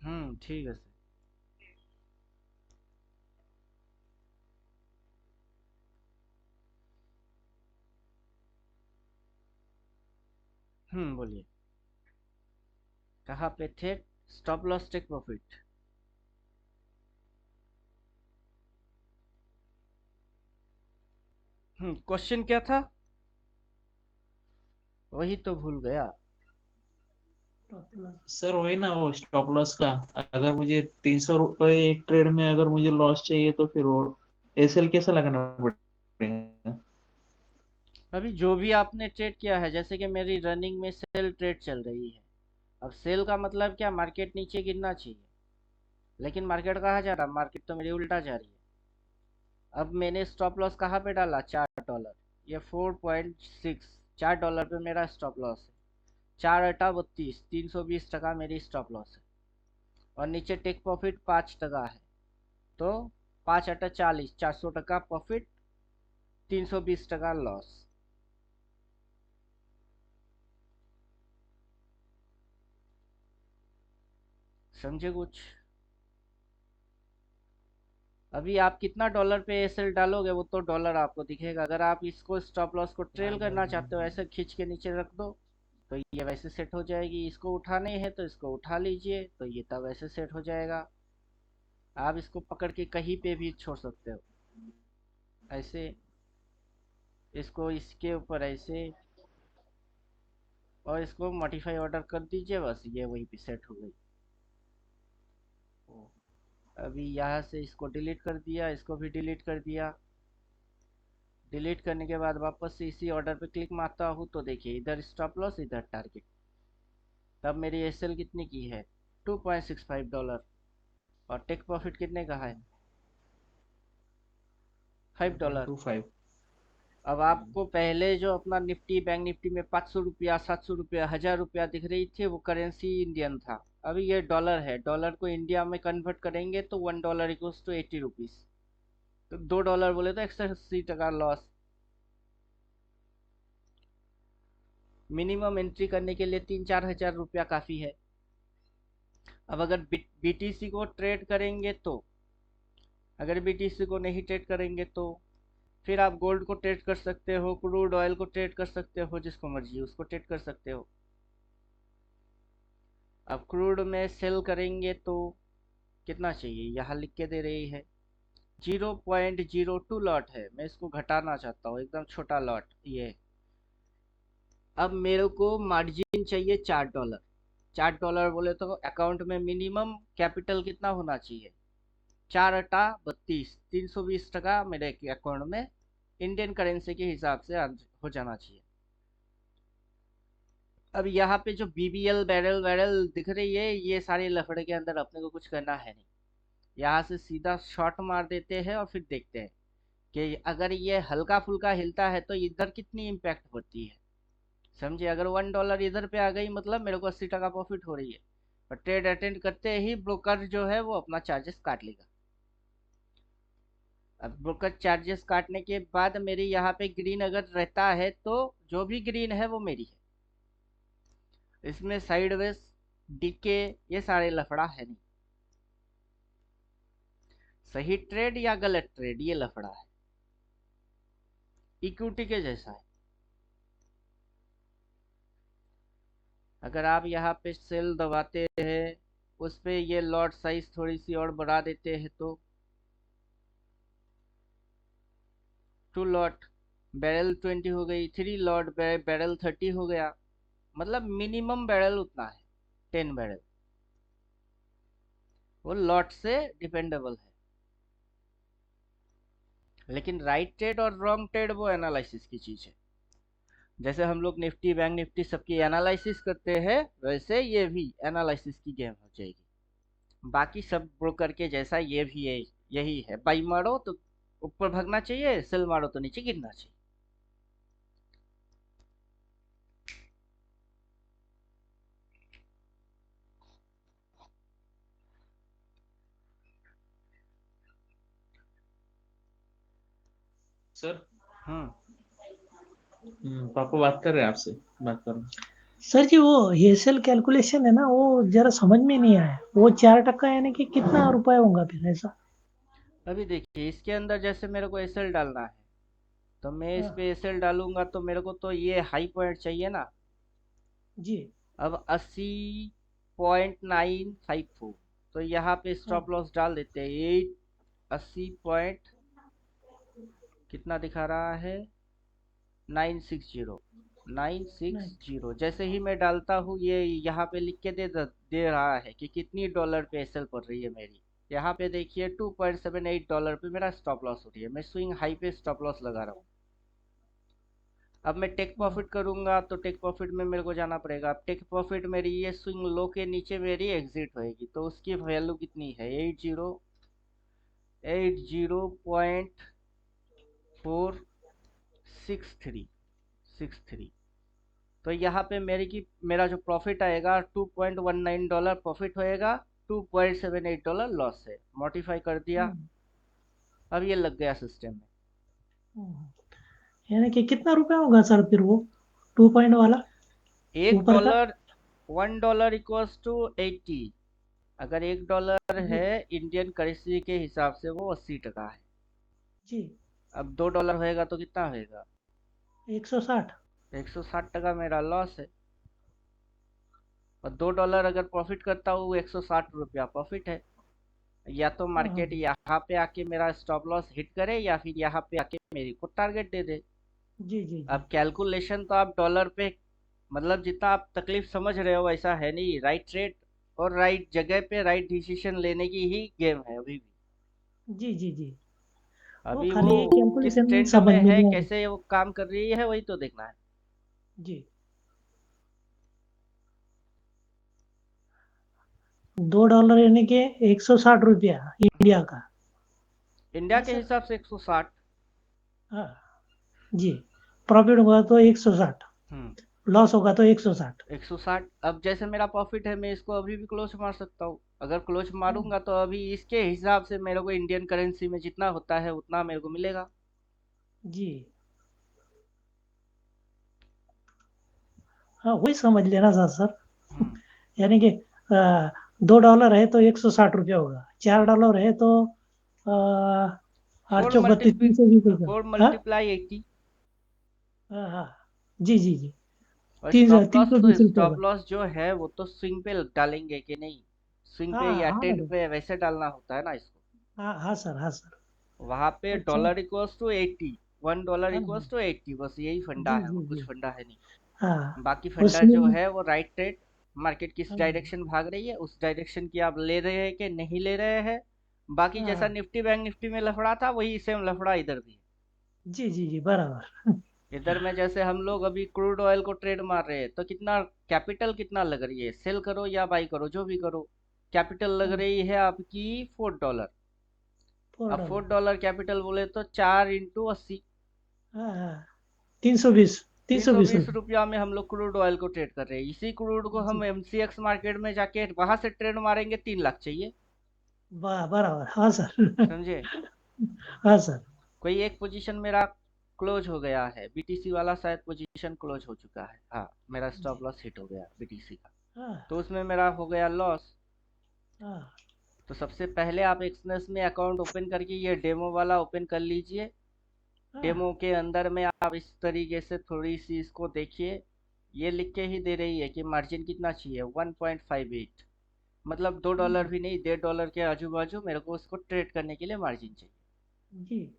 হুম ঠিক আছে। बोलिए, कहाँ पे थे? Stop loss take profit. Question क्या था? वही तो भूल गया। सर वही ना, वो स्टॉप लॉस का, अगर मुझे 300 रुपये एक ट्रेड में अगर मुझे लॉस चाहिए तो फिर वो एसएल कैसे लगाना पड़ेगा? अभी जो भी आपने ट्रेड किया है, जैसे कि मेरी रनिंग में सेल ट्रेड चल रही है। अब सेल का मतलब क्या? मार्केट नीचे गिरना चाहिए, लेकिन मार्केट कहाँ जा रहा? मार्केट तो मेरी उल्टा जा रही है। अब मैंने स्टॉप लॉस कहाँ पे डाला? $4। ये 4.6, $4 पे मेरा स्टॉप लॉस है। 4 × 32, 320 टका मेरी स्टॉप लॉस है। और नीचे टेक प्रॉफिट 5 टका है, तो 5 × 40, 400 टका प्रॉफिट, 320 टका लॉस। समझे कुछ? अभी आप कितना डॉलर पे एसएल डालोगे वो तो डॉलर आपको दिखेगा। अगर आप इसको स्टॉप लॉस को ट्रेल करना चाहते हो, ऐसे खींच के नीचे रख दो तो ये वैसे सेट हो जाएगी। इसको उठाने है तो इसको उठा लीजिए तो ये तब वैसे सेट हो जाएगा। आप इसको पकड़ के कहीं पे भी छोड़ सकते हो, ऐसे इसको इसके ऊपर ऐसे, और इसको मॉडिफाई ऑर्डर कर दीजिए, बस ये वहीं पे सेट हो गई। अभी यहाँ से इसको डिलीट कर दिया, इसको भी डिलीट कर दिया। डिलीट करने के बाद वापस से इसी ऑर्डर पे क्लिक मारता हूँ तो देखिए इधर स्टॉप लॉस इधर टारगेट। तब मेरी एसएल कितनी की है? $2.65। और टेक प्रॉफिट कितने का है? $5। 2.25। अब आपको पहले जो अपना निफ्टी बैंक निफ्टी में 500 रुपया 700 रुपया 1000 रुपया दिख रही थी वो करेंसी इंडियन था। अभी ये डॉलर है, डॉलर को इंडिया में कन्वर्ट करेंगे तो $1 इक्वल्स टू 80 रुपीज। तो $2 बोले तो 180 लॉस। मिनिमम एंट्री करने के लिए 3-4 हजार रुपया काफ़ी है। अब अगर बीटीसी को ट्रेड करेंगे तो, अगर बीटीसी को नहीं ट्रेड करेंगे तो फिर आप गोल्ड को ट्रेड कर सकते हो, क्रूड ऑयल को ट्रेड कर सकते हो, जिसको मर्जी उसको ट्रेड कर सकते हो। अब क्रूड में सेल करेंगे तो कितना चाहिए, यहाँ लिख के दे रही है 0.02 लॉट है। मैं इसको घटाना चाहता हूँ, एकदम छोटा लॉट ये। अब मेरे को मार्जिन चाहिए $4। $4 बोले तो अकाउंट में मिनिमम कैपिटल कितना होना चाहिए? 4×32 320 मेरे अकाउंट में इंडियन करेंसी के हिसाब से हो जाना चाहिए। अब यहाँ पे जो बीबीएल बैरल वैरल दिख रही है, ये सारे लफड़े के अंदर अपने को कुछ करना है नहीं। यहाँ से सीधा शॉट मार देते हैं और फिर देखते हैं कि अगर ये हल्का फुल्का हिलता है तो इधर कितनी इम्पैक्ट होती है। समझे? अगर $1 इधर पे आ गई मतलब मेरे को 80 प्रॉफिट हो रही है, और ट्रेड अटेंड करते ही ब्रोकर जो है वो अपना चार्जेस काट लेगा। अब ब्रोकर चार्जेस काटने के बाद मेरी यहाँ पे ग्रीन अगर रहता है तो जो भी ग्रीन है वो मेरी है। इसमें साइडवेज डीके ये सारे लफड़ा है नहीं। सही ट्रेड या गलत ट्रेड ये लफड़ा है, इक्विटी के जैसा है। अगर आप यहाँ पे सेल दबाते हैं, उस पे ये लॉट साइज थोड़ी सी और बढ़ा देते हैं तो 2 लॉट बैरल 20 हो गई, 3 लॉट बैरल 30 हो गया। मतलब मिनिमम बैरल उतना है 10 बैरल। वो लॉट से डिपेंडेबल है। लेकिन राइट ट्रेड और रॉन्ग ट्रेड वो एनालिसिस की चीज है। जैसे हम लोग निफ्टी बैंक निफ्टी सबकी एनालिसिस करते हैं, वैसे ये भी एनालिसिस की गेम हो जाएगी। बाकी सब ब्रोकर के जैसा ये भी है, यही है। बाई मारो तो ऊपर भागना चाहिए, सेल मारो तो नीचे गिरना चाहिए। सर पापा बात कर रहे हैं आपसे, बात कर रहे हैं। सर जी वो एसएल कैलकुलेशन है ना, वो जरा समझ में नहीं आया। वो 4% यानी कि कितना रुपए होगा फिर ऐसा? अभी देखिए इसके अंदर जैसे मेरे को एसएल डालना है तो मैं इस पे एसएल डालूंगा तो मेरे को तो ये हाई पॉइंट चाहिए ना जी। अब 80.954 तो यहाँ पे स्टॉप लॉस डाल देते हैं 80 पॉइंट कितना दिखा रहा है 960 जैसे ही मैं डालता हूँ ये यहाँ पे लिख के दे रहा है कि कितनी डॉलर पे एसएल पड़ रही है मेरी। यहाँ पे देखिए $2.78 पे मेरा स्टॉप लॉस हो रही है। मैं स्विंग हाई पे स्टॉप लॉस लगा रहा हूँ। अब मैं टेक प्रॉफिट करूंगा तो टेक प्रॉफिट में मेरे को जाना पड़ेगा। अब टेक प्रॉफिट मेरी ये स्विंग लो के नीचे मेरी एग्जिट होएगी तो उसकी वैल्यू कितनी है 80.463 तो यहाँ पे मेरा जो प्रॉफिट आएगा $2.19 प्रॉफिट होएगा, $2.78 लॉस है। मॉडिफाई कर दिया, अब ये लग गया सिस्टम में। यानी कि कितना रुपए होगा सर फिर वो 2 पॉइंट वाला? $1 $1 इक्वल्स टू 80। अगर $1 जी है इंडियन करेंसी के हिसाब से वो 80 टका है। जी अब $2 होएगा तो कितना होएगा? 160। 160 टका मेरा लॉस है। और $2 अगर प्रॉफिट करता हूँ, 160 रुपया प्रॉफिट है। या तो हाँ हाँ मार्केट यहाँ पे आके मेरा स्टॉप लॉस हिट करे या फिर यहाँ पे आके मेरी को टारगेट दे दे। जी जी जी अब कैलकुलेशन तो आप डॉलर पे, मतलब जितना आप तकलीफ समझ रहे हो वैसा है नहीं। राइट ट्रेड और राइट जगह पे राइट डिसीजन लेने की ही गेम है अभी भी। जी जी जी वो अभी वो खाली किस कैलकुलेशन ट्रेंड समझ में में है, नहीं आ रही। कैसे वो काम कर रही है, वही तो देखना है। जी $2 यानी कि 160 रुपया इंडिया का इंडिया है के सर। हिसाब से 160। हाँ जी, प्रॉफिट होगा तो 160, हम्म लॉस होगा तो 160। 160। अब जैसे मेरा प्रॉफिट है, मैं इसको अभी भी क्लोज मार सकता हूँ। अगर क्लोज हाँ मारूंगा तो अभी इसके हिसाब से मेरे को इंडियन करेंसी में जितना होता है उतना मेरे को मिलेगा। जी हाँ वही समझ लेना था सर। हम्म यानी कि $2 है तो 160 रुपया होगा, हम्म $4 है तो आठ फोर चौक बत्तीस, मल्टीप्लाई 320 रुपया। फोर हाँ मल्टीप्लाई 80। हाँ हाँ जी जी जी, और तीन तीन सौ बीस रुपया स्टॉप होगा। लॉस जो है वो तो स्विंग पे डालेंगे कि नहीं? स्विंग पे हाँ या हाँ ट्रेंड मैडम, पे वैसे डालना होता है ना इसको। हाँ हाँ सर, हाँ सर। वहां पे अच्छा, डॉलर इक्वल्स टू 80, $1 हाँ इक्वल्स टू 80, बस यही फंडा जी है, जी और कुछ जी फंडा है नहीं। हाँ बाकी फंडा जो उसमें। है वो राइट ट्रेड, मार्केट किस हाँ डायरेक्शन भाग रही है उस डायरेक्शन की आप ले रहे हैं कि नहीं ले रहे हैं। बाकी जैसा हाँ निफ्टी बैंक निफ्टी में लफड़ा था वही सेम लफड़ा इधर भी है। जी जी जी बराबर। इधर में जैसे हम लोग अभी क्रूड ऑयल को ट्रेड मार रहे हैं तो कितना कैपिटल कितना लग रही है, सेल करो या बाई करो जो भी करो, कैपिटल लग हाँ, रही है आपकी $4। फोर अब डॉलर $4 कैपिटल बोले तो 4 × 80, हाँ हाँ, 320, तीन तीन सौ सौ बीस बीस रुपये रुपया में हम लोग क्रूड ऑयल को ट्रेड कर रहे हैं। इसी क्रूड को हम जी, एमसीएक्स मार्केट में जाके वहां से ट्रेड मारेंगे, 3 लाख चाहिए। बराबर, हाँ सर। समझे? हाँ सर। कोई एक पोजीशन मेरा क्लोज हो गया है, बीटीसी वाला शायद पोजीशन क्लोज हो चुका है। हाँ, मेरा स्टॉप जी लॉस हिट हो गया बीटीसी का, हाँ तो उसमें मेरा हो गया लॉस। हाँ तो सबसे पहले आप एक्सनेस में अकाउंट ओपन करके ये डेमो वाला ओपन कर लीजिए। हाँ डेमो के अंदर में आप इस तरीके से थोड़ी सी इसको देखिए। ये लिख के ही दे रही है कि मार्जिन कितना चाहिए, 1.58, मतलब $2 भी नहीं, $1.5 के आजू बाजू मेरे को उसको ट्रेड करने के लिए मार्जिन चाहिए। जी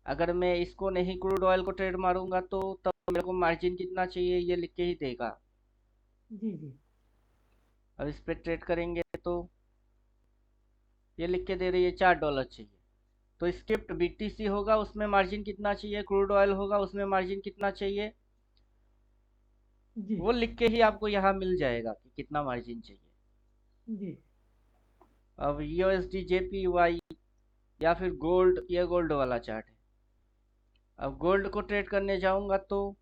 अगर मैं इसको नहीं क्रूड ऑयल को ट्रेड मारूंगा तो तब मेरे को मार्जिन कितना चाहिए ये लिख के ही देगा। जी जी अब इस पे ट्रेड करेंगे तो ये लिख के दे रही है $4 चाहिए। तो स्किप्ट बीटीसी होगा उसमें मार्जिन कितना चाहिए, क्रूड ऑयल होगा उसमें मार्जिन कितना चाहिए, जी वो लिख के ही आपको यहाँ मिल जाएगा कि कितना मार्जिन चाहिए। जी अब यूएसडी जेपीवाई या फिर गोल्ड, ये गोल्ड वाला चार्ट है। अब गोल्ड को ट्रेड करने जाऊंगा तो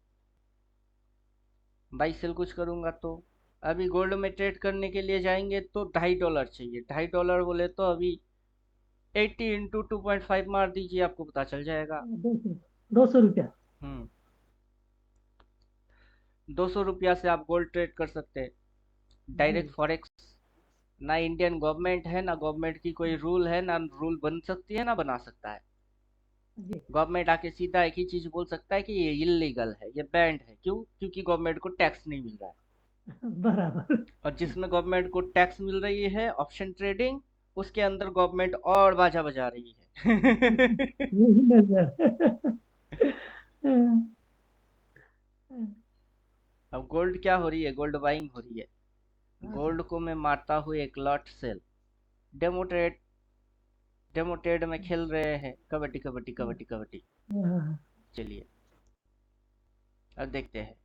बाई सेल कुछ करूंगा तो, अभी गोल्ड में ट्रेड करने के लिए जाएंगे तो $2.5 चाहिए। $2.5 बोले तो अभी 80 × 2.5 मार दीजिए, आपको पता चल जाएगा। 200 रुपया। हम्म 200 रुपया से आप गोल्ड ट्रेड कर सकते हैं जी डायरेक्ट फॉरेक्स। ना इंडियन गवर्नमेंट है, ना गवर्नमेंट की कोई रूल है, ना रूल बन सकती है ना बना सकता है। जी गवर्नमेंट आके सीधा एक ही चीज बोल सकता है कि ये इलीगल है, ये बैंड है। क्यों? क्योंकि गवर्नमेंट को टैक्स नहीं मिल रहा है। बराबर। और जिसमें गवर्नमेंट को टैक्स मिल रही है ऑप्शन ट्रेडिंग, उसके अंदर गवर्नमेंट और बाजा बजा रही है। यही ना सर। अब गोल्ड क्या हो रही है, गोल्ड बाइंग हो रही है। हाँ सर। गोल्ड को मैं मारता हूँ एक lot sell. Demo trade, demo trade में खेल रहे हैं कबड्डी कबड्डी कबड्डी कबड्डी। हाँ चलिए अब देखते हैं।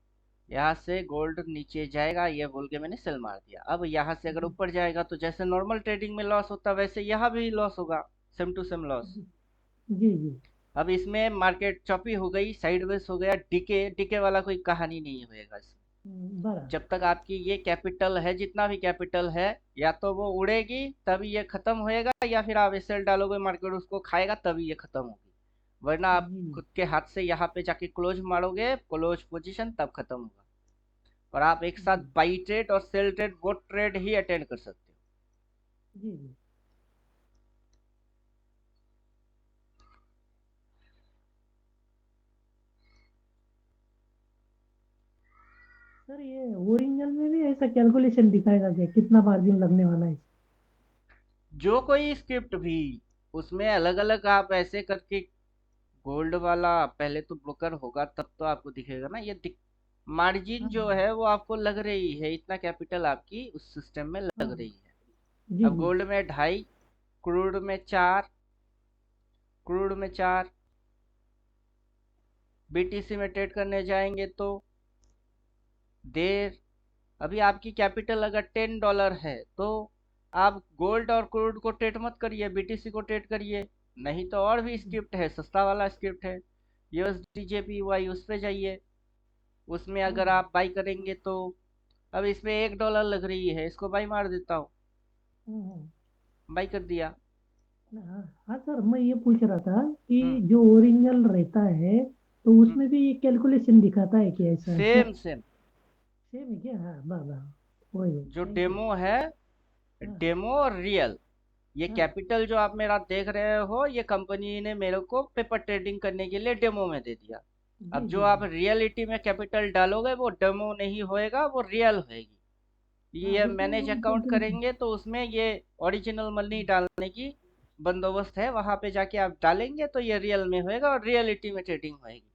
यहाँ से गोल्ड नीचे जाएगा ये बोल के मैंने सेल मार दिया। अब यहाँ से अगर ऊपर जाएगा तो जैसे नॉर्मल ट्रेडिंग में लॉस होता वैसे यहाँ भी लॉस होगा, सेम टू सेम लॉस। जी जी अब इसमें मार्केट चॉपी हो गई, साइडवेज हो गया, डीके डीके वाला कोई कहानी नहीं होएगा इसमें। बराबर। जब तक आपकी ये कैपिटल है, जितना भी कैपिटल है, या तो वो उड़ेगी तभी ये खत्म होएगा, या फिर आप सेल डालोगे मार्केट उसको खाएगा तभी ये खत्म होगी। वरना आप जी खुद के हाथ से यहाँ पे जाके क्लोज मारोगे, क्लोज पोजीशन, तब खत्म होगा। और आप एक साथ जी बाई ट्रेड और सेल ट्रेड वो ट्रेड ही अटेंड कर सकते हो। जी जी सर, ये ओरिजिनल में भी ऐसा कैलकुलेशन दिखाएगा क्या, कितना मार्जिन लगने वाला है? जो कोई स्क्रिप्ट भी, उसमें अलग अलग आप ऐसे करके, गोल्ड वाला पहले तो ब्रोकर होगा तब तो आपको दिखेगा ना, ये मार्जिन हाँ जो है वो आपको लग रही है, इतना कैपिटल आपकी उस सिस्टम में लग हाँ रही है। जी अब जी गोल्ड में 2.5, क्रूड में 4, क्रूड में 4, बीटीसी में ट्रेड करने जाएंगे तो देर। अभी आपकी कैपिटल अगर $10 है तो आप गोल्ड और क्रूड को ट्रेड मत करिए, बीटीसी को ट्रेड करिए। नहीं तो और भी स्क्रिप्ट है, सस्ता वाला स्क्रिप्ट है, USDJPY, उस पे जाइए। उसमें अगर हम्म आप बाई करेंगे तो अब इसमें $1 लग रही है, इसको बाई मार देता हूँ। हम्म। बाई कर दिया। हाँ हाँ सर, मैं ये पूछ रहा था कि हम्म। जो ओरिजिनल रहता है तो हम्म। उसमें भी ये कैलकुलेशन दिखाता है कि ऐसा है क्या? Same same. सेम है क्या? हाँ, वाह वाह, वही, जो थैंक यू। डेमो है, हाँ डेमो और रियल, ये हाँ कैपिटल जो आप मेरा देख रहे हो, ये कंपनी ने मेरे को पेपर ट्रेडिंग करने के लिए डेमो में दे दिया। जी अब जो जी आप जी। रियलिटी में कैपिटल डालोगे वो डेमो नहीं होएगा, वो रियल होएगी। हाँ, ये उसमें मैनेज वही अकाउंट बोलते हैं। करेंगे तो उसमें ये ओरिजिनल मनी डालने की बंदोबस्त है, वहां पे जाके आप डालेंगे तो ये रियल में होएगा और रियलिटी में ट्रेडिंग होएगी।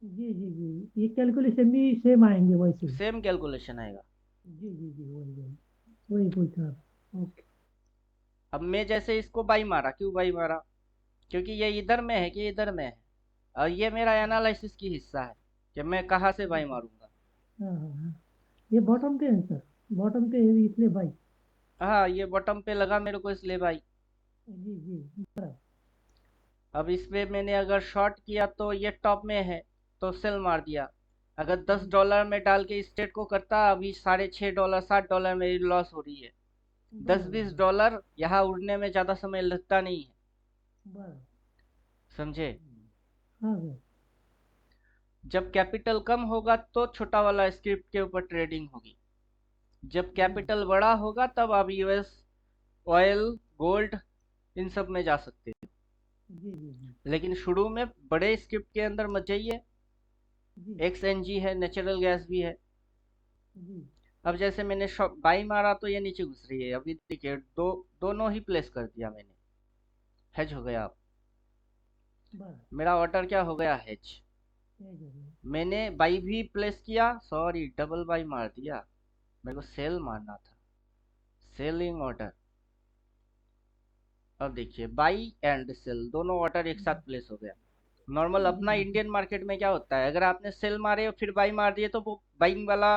जी जी जी, ये कैलकुलेशन भी सेम आएंगे वैसे ही। सेम कैलकुलेशन आएगा। जी जी जी, वही वही वही पूछ रहा था। ओके। अब मैं जैसे इसको बाई मारा, क्यों बाई मारा? क्योंकि ये इधर में है कि इधर में है, और ये मेरा एनालिसिस की हिस्सा है कि मैं कहाँ से जी बाई जी। मारूंगा। हाँ हाँ हाँ, ये बॉटम पे है सर, बॉटम पे है इसलिए भाई। हाँ, ये बॉटम पे लगा मेरे को इसलिए बाई। जी जी बराबर। अब इसमें मैंने अगर शॉर्ट किया तो ये टॉप में है तो सेल मार दिया। अगर जी $10 में डाल के इस ट्रेड को करता, अभी $6.5 $7 मेरी लॉस हो रही है। दस बराबर बीस बराबर डॉलर यहाँ उड़ने में ज्यादा समय लगता नहीं है। बराबर। समझे? हाँ सर। जब कैपिटल कम होगा तो छोटा वाला स्क्रिप्ट के ऊपर ट्रेडिंग होगी, जब जी कैपिटल बड़ा होगा तब आप यूएस ऑयल, गोल्ड, इन सब में जा सकते हो। जी जी जी लेकिन शुरू में बड़े स्क्रिप्ट के अंदर मत जाइए। जी XNG है, नेचुरल गैस भी है। जी अब जैसे मैंने बाई मारा तो ये नीचे घुस रही है, अभी देखिए दोनों ही प्लेस कर दिया मैंने, हेज हो गया। अब बराबर। मेरा ऑर्डर क्या हो गया? हेज। ये जो है। मैंने बाई भी प्लेस किया, सॉरी डबल बाई मार दिया, मेरे को सेल मारना था, सेलिंग ऑर्डर। अब देखिए बाई एंड सेल दोनों ऑर्डर एक साथ प्लेस हो गया। नॉर्मल जी अपना जी इंडियन मार्केट में क्या होता है, अगर आपने सेल मारे और फिर बाई मार दिए तो वो बाइंग वाला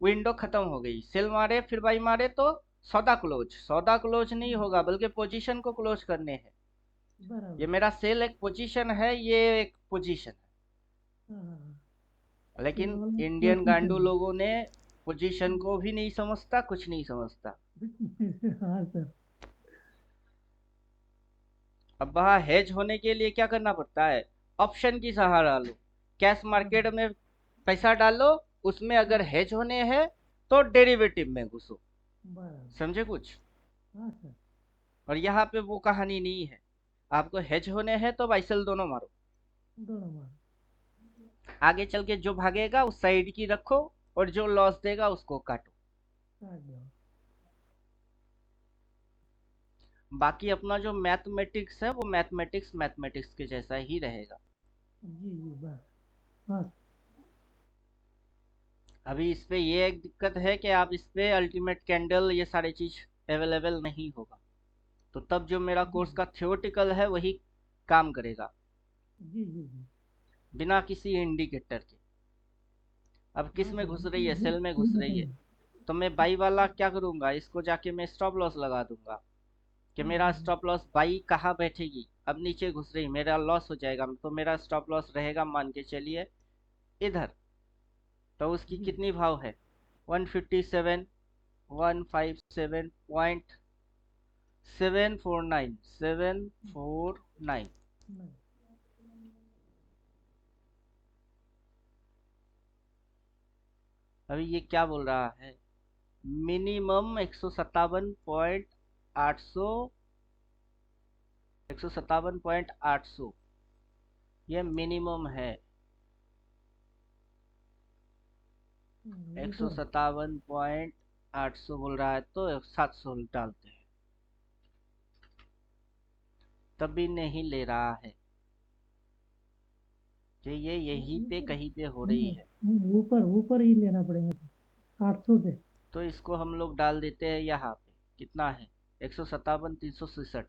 विंडो खत्म हो गई। सेल मारे फिर बाई मारे तो सौदा क्लोज, सौदा क्लोज नहीं जी, होगा बल्कि पोजीशन को क्लोज करने हैं। ये बराबर। मेरा सेल एक पोजीशन है, ये एक पोजीशन हाँ हाँ हाँ, है, सेल लेकिन वाला इंडियन पोजीशन गांडू है। लोगों ने पोजीशन को भी नहीं समझता, कुछ नहीं समझता। हाँ सर। अब वहाँ हेज होने के लिए क्या करना पड़ता है? ऑप्शन की सहारा लो, कैश हाँ मार्केट में पैसा डालो, उसमें अगर हाँ, हेज होने हैं तो डेरिवेटिव में घुसो। बराबर। समझे कुछ? हाँ सर। और यहाँ पे वो कहानी नहीं है, आपको हेज होने हैं तो बाई सेल दोनों मारो। दोनों बार। आगे चल के जो भागेगा उस साइड की रखो, और जो लॉस देगा उसको काटो। काट दो। बाकी अपना जो मैथमेटिक्स है वो मैथमेटिक्स मैथमेटिक्स के जैसा ही रहेगा। जी जी बस। हाँ। अभी इस पे ये एक दिक्कत है कि आप इस पे अल्टीमेट कैंडल ये सारी चीज अवेलेबल नहीं होगा, तो तब जो मेरा जी कोर्स का थियोटिकल है वही काम करेगा, जी जी जी। बिना किसी इंडिकेटर के। अब किस हाँ में सर, घुस रही बिल्कुल है? सेल में बिल्कुल घुस रही है। बताइए। तो मैं बाई वाला क्या करूंगा, इसको जाके मैं स्टॉप लॉस लगा दूंगा कि हाँ मेरा हाँ हाँ, स्टॉप लॉस बाई कहाँ बैठेगी। अब नीचे घुस रही, मेरा लॉस हो जाएगा, तो मेरा स्टॉप लॉस रहेगा मान के चलिए इधर। तो उसकी जी कितनी भाव है? 157, 157.749, 749। नहीं। अभी ये क्या बोल रहा है? मिनिमम 157.8 800, 157.800 ये मिनिमम है। 157.800 बोल रहा है तो 700 डालते हैं, तब भी नहीं ले रहा है कि ये यहीं पे कहीं पे हो रही है। ऊपर ऊपर ही लेना पड़ेगा 800 से। तो इसको हम लोग डाल देते हैं यहाँ पे, कितना है 157, 366।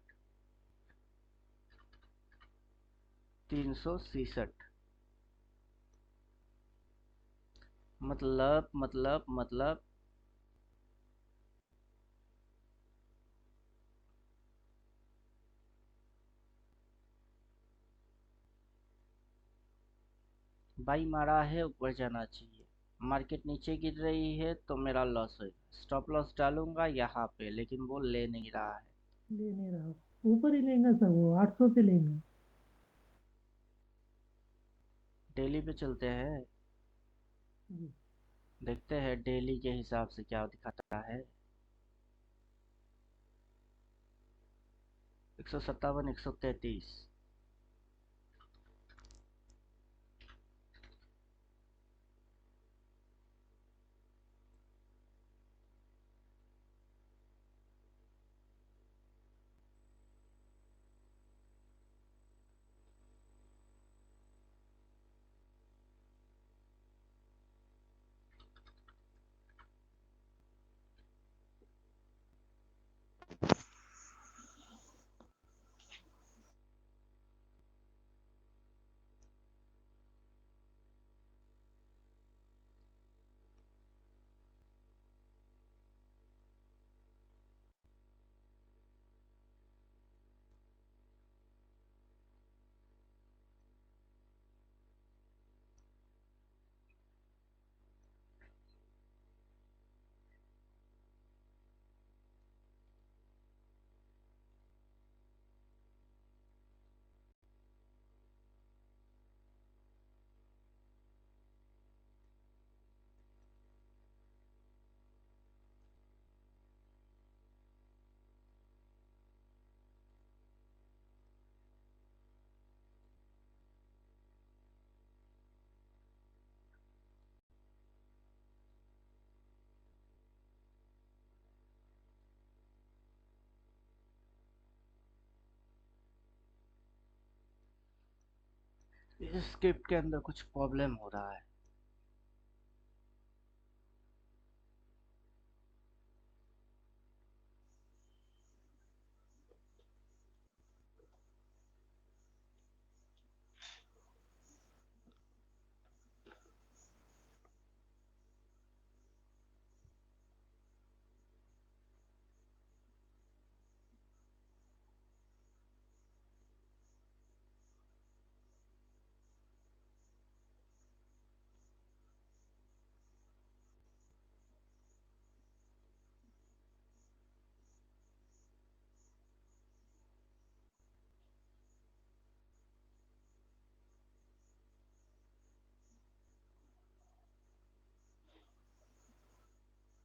मतलब बाई मारा है, ऊपर जाना चाहिए। मार्केट नीचे गिर रही है तो मेरा लॉस होगा। स्टॉप लॉस डालूंगा यहाँ पे, लेकिन वो ले नहीं रहा है। ले नहीं रहा, ऊपर ही लेंगे सर, वो 800 से लेंगे। डेली पे चलते हैं, जी। देखते हैं डेली के हिसाब से क्या दिखाता है। 157, 133। इस स्क्रिप्ट के अंदर कुछ प्रॉब्लम हो रहा है।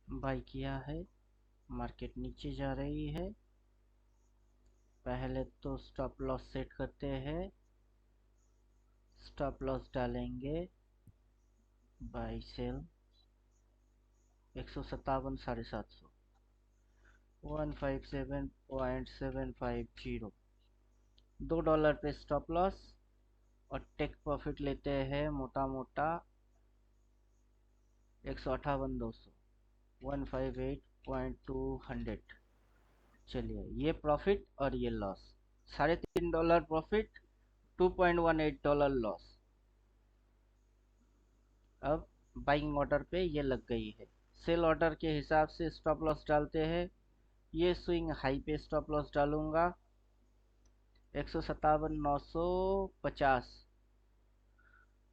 बाई किया है, मार्केट नीचे जा रही है। पहले तो स्टॉप लॉस सेट करते हैं। स्टॉप लॉस डालेंगे बाई सेल 157, 750, 157.750। $2 पे स्टॉप लॉस और टेक प्रॉफिट लेते हैं मोटा मोटा 158, 200, 158.200। चलिए, ये प्रॉफिट और ये लॉस, $3.5 प्रॉफिट, $2.18 लॉस। अब बाइंग ऑर्डर पे ये लग गई है। सेल ऑर्डर के हिसाब से स्टॉप लॉस डालते हैं। ये स्विंग हाई पे स्टॉप लॉस डालूंगा 157,950,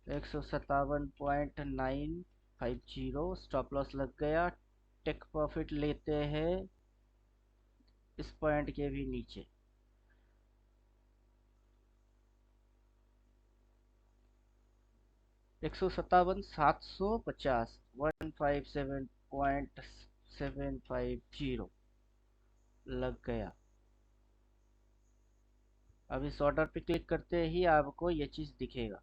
157.950 स्टॉप लॉस लग गया। टेक प्रॉफिट लेते हैं इस पॉइंट के भी नीचे, 157,750, 157.750। लग गया। अब इस ऑर्डर पे क्लिक करते ही आपको ये चीज़ दिखेगा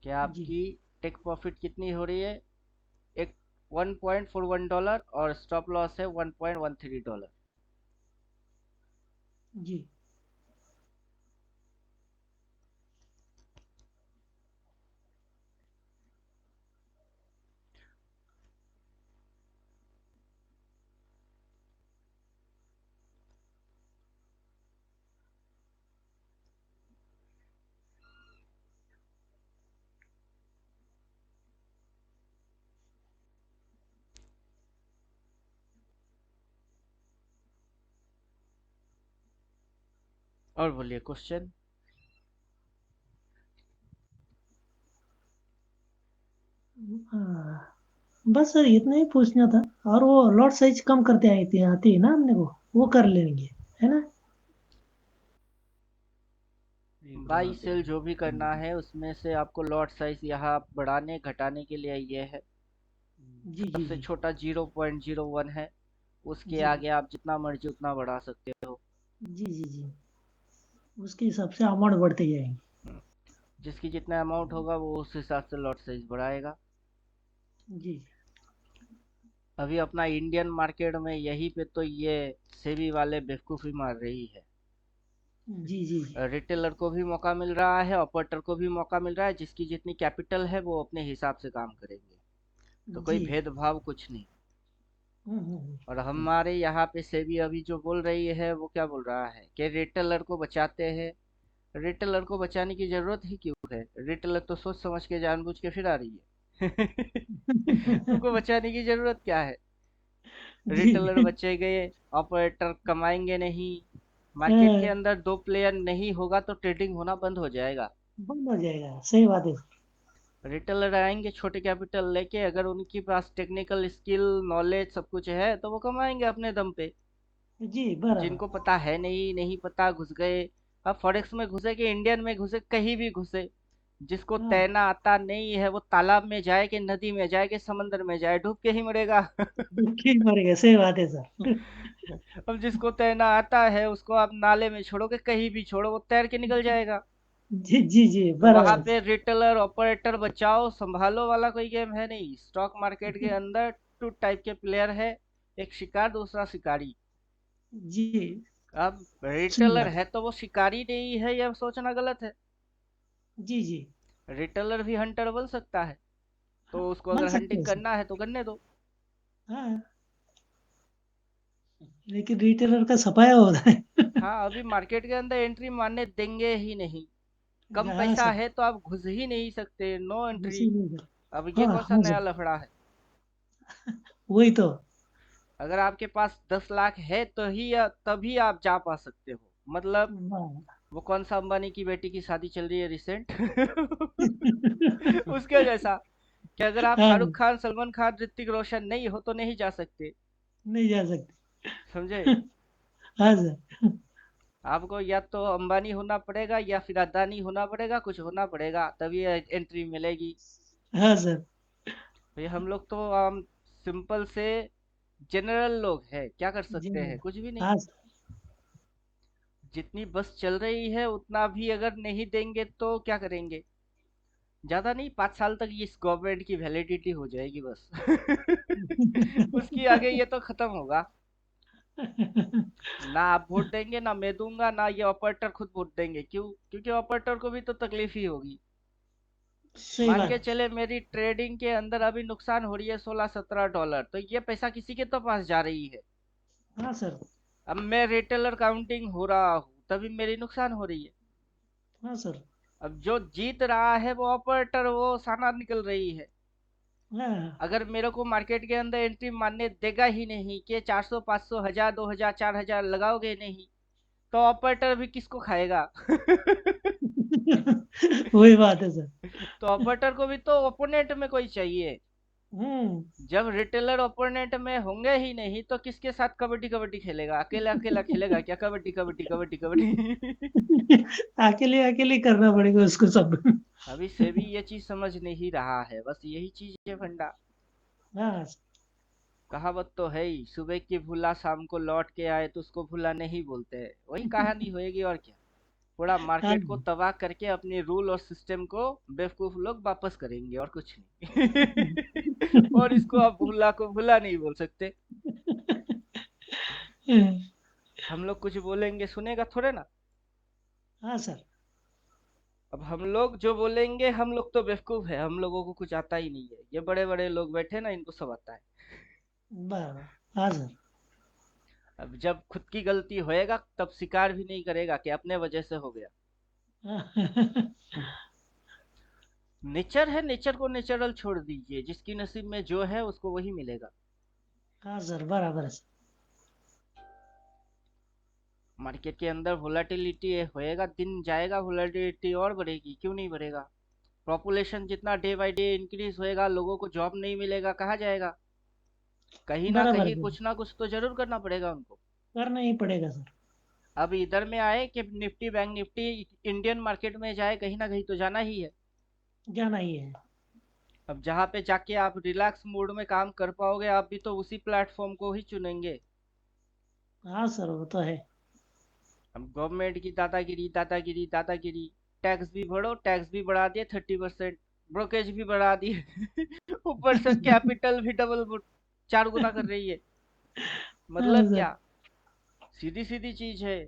कि जी आपकी टेक प्रॉफिट कितनी हो रही है। एक $1.41 और स्टॉप लॉस है $1.13। जी और बोलिए क्वेश्चन। हाँ, बस सर इतना ही पूछना था। और वो लॉट साइज कम करते आती है ना हमने को, वो कर लेंगे, है ना? बाई सेल जो भी करना है उसमें से आपको लॉट साइज यहाँ बढ़ाने घटाने के लिए ये है। जी जी सबसे जी छोटा 0.01 है, उसके जी आगे आप जितना मर्जी उतना बढ़ा सकते हो। जी जी जी उसके हिसाब से अमाउंट बढ़ते जाएंगे। जिसकी जितना अमाउंट होगा वो उस हिसाब से लॉट साइज बढ़ाएगा। जी अभी अपना इंडियन मार्केट में यहीं पे तो ये सेबी वाले बेवकूफ़ी मार रही है। जी जी जी रिटेलर को भी मौका मिल रहा है, ऑपरेटर को भी मौका मिल रहा है। जिसकी जितनी कैपिटल है वो अपने हिसाब से काम करेंगे, तो कोई जी भेदभाव कुछ नहीं। हम्म, हम्म, हम्म, और हमारे यहाँ पे सेबी अभी जो बोल रही है वो क्या बोल रहा है कि रिटेलर को बचाते हैं। रिटेलर को बचाने की जरूरत ही क्यों है? रिटेलर तो सोच समझ के जानबूझ के फिर आ रही है। उनको बचाने की जरूरत क्या है? रिटेलर जी बचेंगे, ऑपरेटर कमाएंगे नहीं। मार्केट के हाँ, अंदर दो प्लेयर नहीं होगा तो ट्रेडिंग होना बंद हो जाएगा। बंद हो जाएगा, सही बात है। रिटेलर आएंगे छोटे कैपिटल लेके, अगर उनके पास टेक्निकल स्किल नॉलेज सब कुछ है तो वो कमाएंगे अपने दम पे। जी बराबर। जिनको पता है नहीं, नहीं पता, घुस गए। अब फॉरेक्स में घुसे कि इंडियन में घुसे, कहीं भी घुसे, जिसको हाँ, तैरना आता नहीं है वो तालाब में जाए कि नदी में जाए कि समंदर में जाए, डूब के ही मरेगा। दुखी मरेगा, सही बात है सर। अब जिसको तैरना आता है उसको आप नाले में छोड़ो कि कहीं भी छोड़ो, वो तैर के निकल जाएगा। जी जी जी तो वहां बराबर। पे रिटेलर ऑपरेटर बचाओ संभालो वाला कोई गेम है नहीं। स्टॉक मार्केट के अंदर टू टाइप के प्लेयर है, एक शिकार दूसरा शिकारी। जी अब सही रिटेलर बात। है तो वो शिकारी नहीं है, यह सोचना गलत है। जी जी रिटेलर भी हंटर बन सकता है, हाँ, तो उसको बन अगर सकते हंटिंग हैं सर। करना है तो करने दो। हाँ, लेकिन रिटेलर का सफाया होता है। हाँ, अभी मार्केट के अंदर एंट्री मारने देंगे ही नहीं। कम हाँ पैसा सर, है तो आप घुस ही नहीं सकते, नो एंट्री। उसी में सर। अब ये हाँ कौन सा हाँ नया सर, लफड़ा है? वही तो। अगर आपके पास 10 लाख है तो ही तभी आप जा पा सकते हो। मतलब वाह। वो कौन सा अंबानी की बेटी की शादी चल रही है रिसेंट, उसके जैसा कि अगर आप हाँ, शाहरुख खान, सलमान खान, ऋतिक रोशन नहीं हो तो नहीं जा सकते। नहीं जा सकते। समझे? हाँ सर। आपको या तो अंबानी होना पड़ेगा या फिर अदानी होना पड़ेगा, कुछ होना पड़ेगा तभी एंट्री मिलेगी। हाँ सर। भाई हम लोग तो आम सिंपल से जनरल लोग हैं, क्या कर जी सकते हैं? कुछ भी नहीं। हाँ सर। जितनी बस चल रही है उतना भी अगर नहीं देंगे तो क्या करेंगे? ज्यादा नहीं, 5 साल तक इस गवर्नमेंट की वैलिडिटी हो जाएगी बस। उसकी आगे ये तो खत्म होगा। ना आप वोट देंगे, ना मैं दूंगा, ना ये ऑपरेटर खुद वोट देंगे। क्यों? क्योंकि ऑपरेटर को भी तो तकलीफ ही होगी। सही मान के बात। चले मेरी ट्रेडिंग के अंदर अभी नुकसान हो रही है $16-17, तो ये पैसा किसी के तो पास जा रही है। हाँ सर। अब मैं रिटेलर काउंटिंग हो रहा हूँ तभी मेरी नुकसान हो रही है। हाँ सर। अब जो जीत रहा है वो ऑपरेटर, वो साना निकल रही है। हाँ अगर मेरे को मार्केट के अंदर एंट्री मारने देगा ही नहीं कि 400 500 1000 2000 4000 लगाओगे नहीं, तो ऑपरेटर भी किसको खाएगा? वही बात है सर। तो ऑपरेटर को भी तो ओपोनेंट में कोई चाहिए। हम्म। जब रिटेलर ओपोनेंट में होंगे ही नहीं तो किसके साथ कबड्डी कबड्डी खेलेगा? अकेला अकेला खेलेगा क्या कबड्डी कबड्डी कबड्डी कबड्डी? अकेले अकेले करना पड़ेगा उसको सब। अभी सेबी ये चीज समझ नहीं रहा है, बस यही चीज है फंडा। हाँ कहावत तो है ही, सुबह की भूला शाम को लौट के आए तो उसको भूला नहीं बोलते हैं। वही कहानी होएगी और क्या। पूरा हाँ मार्केट को तबाह करके अपने रूल और सिस्टम को बेवकूफ लोग वापस करेंगे और कुछ नहीं। और इसको आप भूला को भूला नहीं बोल सकते। हम लोग कुछ बोलेंगे सुनेगा थोड़े ना। हाँ सर। अब हम लोग जो बोलेंगे, हम लोग तो बेवकूफ है, हम लोगों को कुछ आता ही नहीं है। ये बड़े बड़े लोग बैठे ना, इनको सब आता है। बराबर। हाँ सर। अब जब खुद की गलती होएगा तब स्वीकार भी नहीं करेगा कि अपने वजह से हो गया। नेचर है, नेचर को नेचुरल छोड़ दीजिए। जिसकी नसीब में जो है उसको वही मिलेगा। हाँ सर, बराबर है सर। मार्केट के अंदर वोलेटिलिटी होएगा, दिन जाएगा वोलेटिलिटी और बढ़ेगी, क्यों नहीं बढ़ेगा। पॉपुलेशन जितना डे बाय डे इंक्रीज होएगा, लोगों को जॉब नहीं मिलेगा, कहाँ जाएगा। कहीं ना बराबर कहीं है, कुछ ना कुछ तो जरूर करना पड़ेगा उनको। करना ही पड़ेगा सर। अब इधर में आए कि Nifty bank Nifty Indian market में जाए, कहीं ना कहीं तो जाना ही है। जाना ही है। अब जहाँ पे जाके आप रिलैक्स मोड में काम कर पाओगे, आप भी तो उसी प्लेटफॉर्म को ही चुनेंगे। हाँ सर, वो तो है। अब गवर्नमेंट की दादागिरी दादागिरी दादागिरी। टैक्स भी भरो, टैक्स भी बढ़ा दिए 30%। ब्रोकेज भी बढ़ा दिए। ऊपर से कैपिटल भी डबल 4 गुना कर रही है। हाँ मतलब सर। क्या। सीधी सीधी चीज है।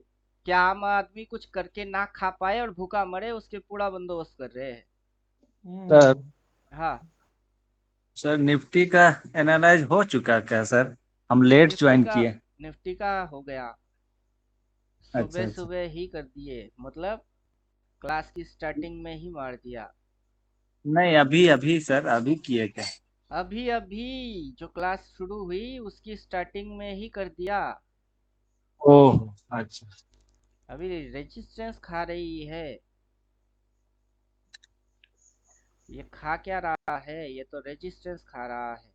क्या आम आदमी कुछ करके ना खा पाए और भूखा मरे, उसके पूरा बंदोबस्त कर रहे हैं। सर हाँ। सर निफ्टी का एनालाइज हो चुका क्या सर? हम लेट निफ्टी ज्वाइन का किए। निफ्टी का हो गया। अच्छा सुबह अच्छा। सुबह ही कर दिए, मतलब क्लास की स्टार्टिंग में ही मार दिया। नहीं, अभी अभी सर अभी किए क्या? अभी अभी जो क्लास शुरू हुई उसकी स्टार्टिंग में ही कर दिया। ओह अच्छा। अभी रेजिस्टेंस खा रही है। ये खा क्या रहा है, ये तो रेजिस्टेंस खा रहा है।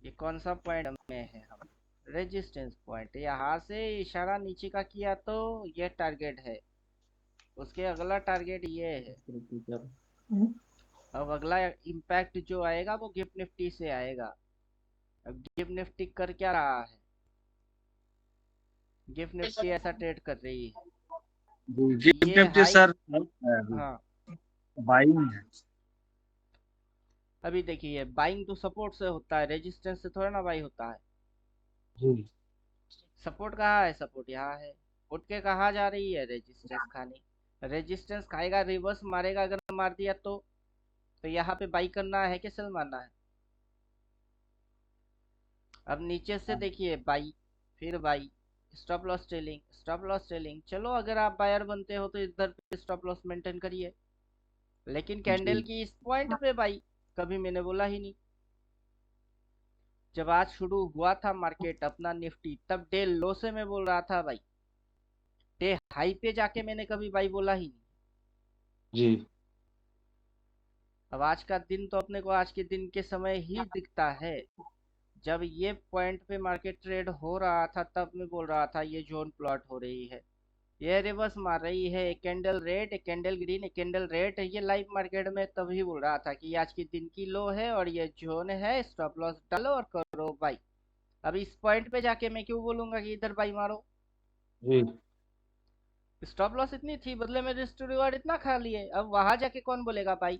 ये कौन सा पॉइंट में है हम। रेजिस्टेंस पॉइंट, यहाँ से इशारा नीचे का किया तो ये टारगेट है। उसके अगला टारगेट ये है। हम्म, अब अगला इम्पैक्ट जो आएगा वो गिफ्ट निफ्टी से आएगा। अब गिफ्ट निफ्टी कर क्या रहा है। गिफ्ट निफ्टी ऐसा ट्रेड कर रही है। गिफ्ट ये निफ्टी हाई। सर हाँ। बाइंग है। अभी देखिए, बाइंग तो सपोर्ट से होता है, रेजिस्टेंस से थोड़ा ना बाई होता है। जी सपोर्ट कहाँ है, सपोर्ट यहाँ है। उठ के कहाँ जा रही है, रेजिस्टेंस खाने। रेजिस्टेंस खाएगा, रिवर्स मारेगा, अगर मार दिया तो यहाँ पे बाई करना है कि सेल मारना है। अब नीचे से देखिए बाई, फिर by, stop loss trailing, stop loss trailing. चलो अगर आप बायर बनते हो तो इधर पे स्टॉप लॉस मेंटेन करिए। लेकिन कैंडल जी की इस पॉइंट पे बाई कभी मैंने बोला ही नहीं। जब आज शुरू हुआ था मार्केट अपना निफ्टी, तब डे लो से मैं बोल रहा था भाई। डे हाई पे जाके मैंने कभी बाई बोला ही नहीं। जी। अब आज का दिन तो अपने को आज के दिन के समय ही दिखता है। जब ये पॉइंट पे मार्केट ट्रेड हो रहा था तब मैं बोल रहा था ये जोन प्लॉट हो रही है। ये रिवर्स मार रही है, एक कैंडल रेड, एक कैंडल ग्रीन, एक कैंडल रेड। ये लाइव मार्केट में तभी बोल रहा था कि आज के दिन की लो है और ये जोन है, स्टॉप लॉस डालो और करो बाई। अब इस पॉइंट पे जाके मैं क्यों बोलूंगा कि इधर बाई मारो। जी स्टॉप लॉस इतनी थी, बदले में रिस्क टू रिवार्ड इतना खा लिए, अब वहां जाके कौन बोलेगा बाई।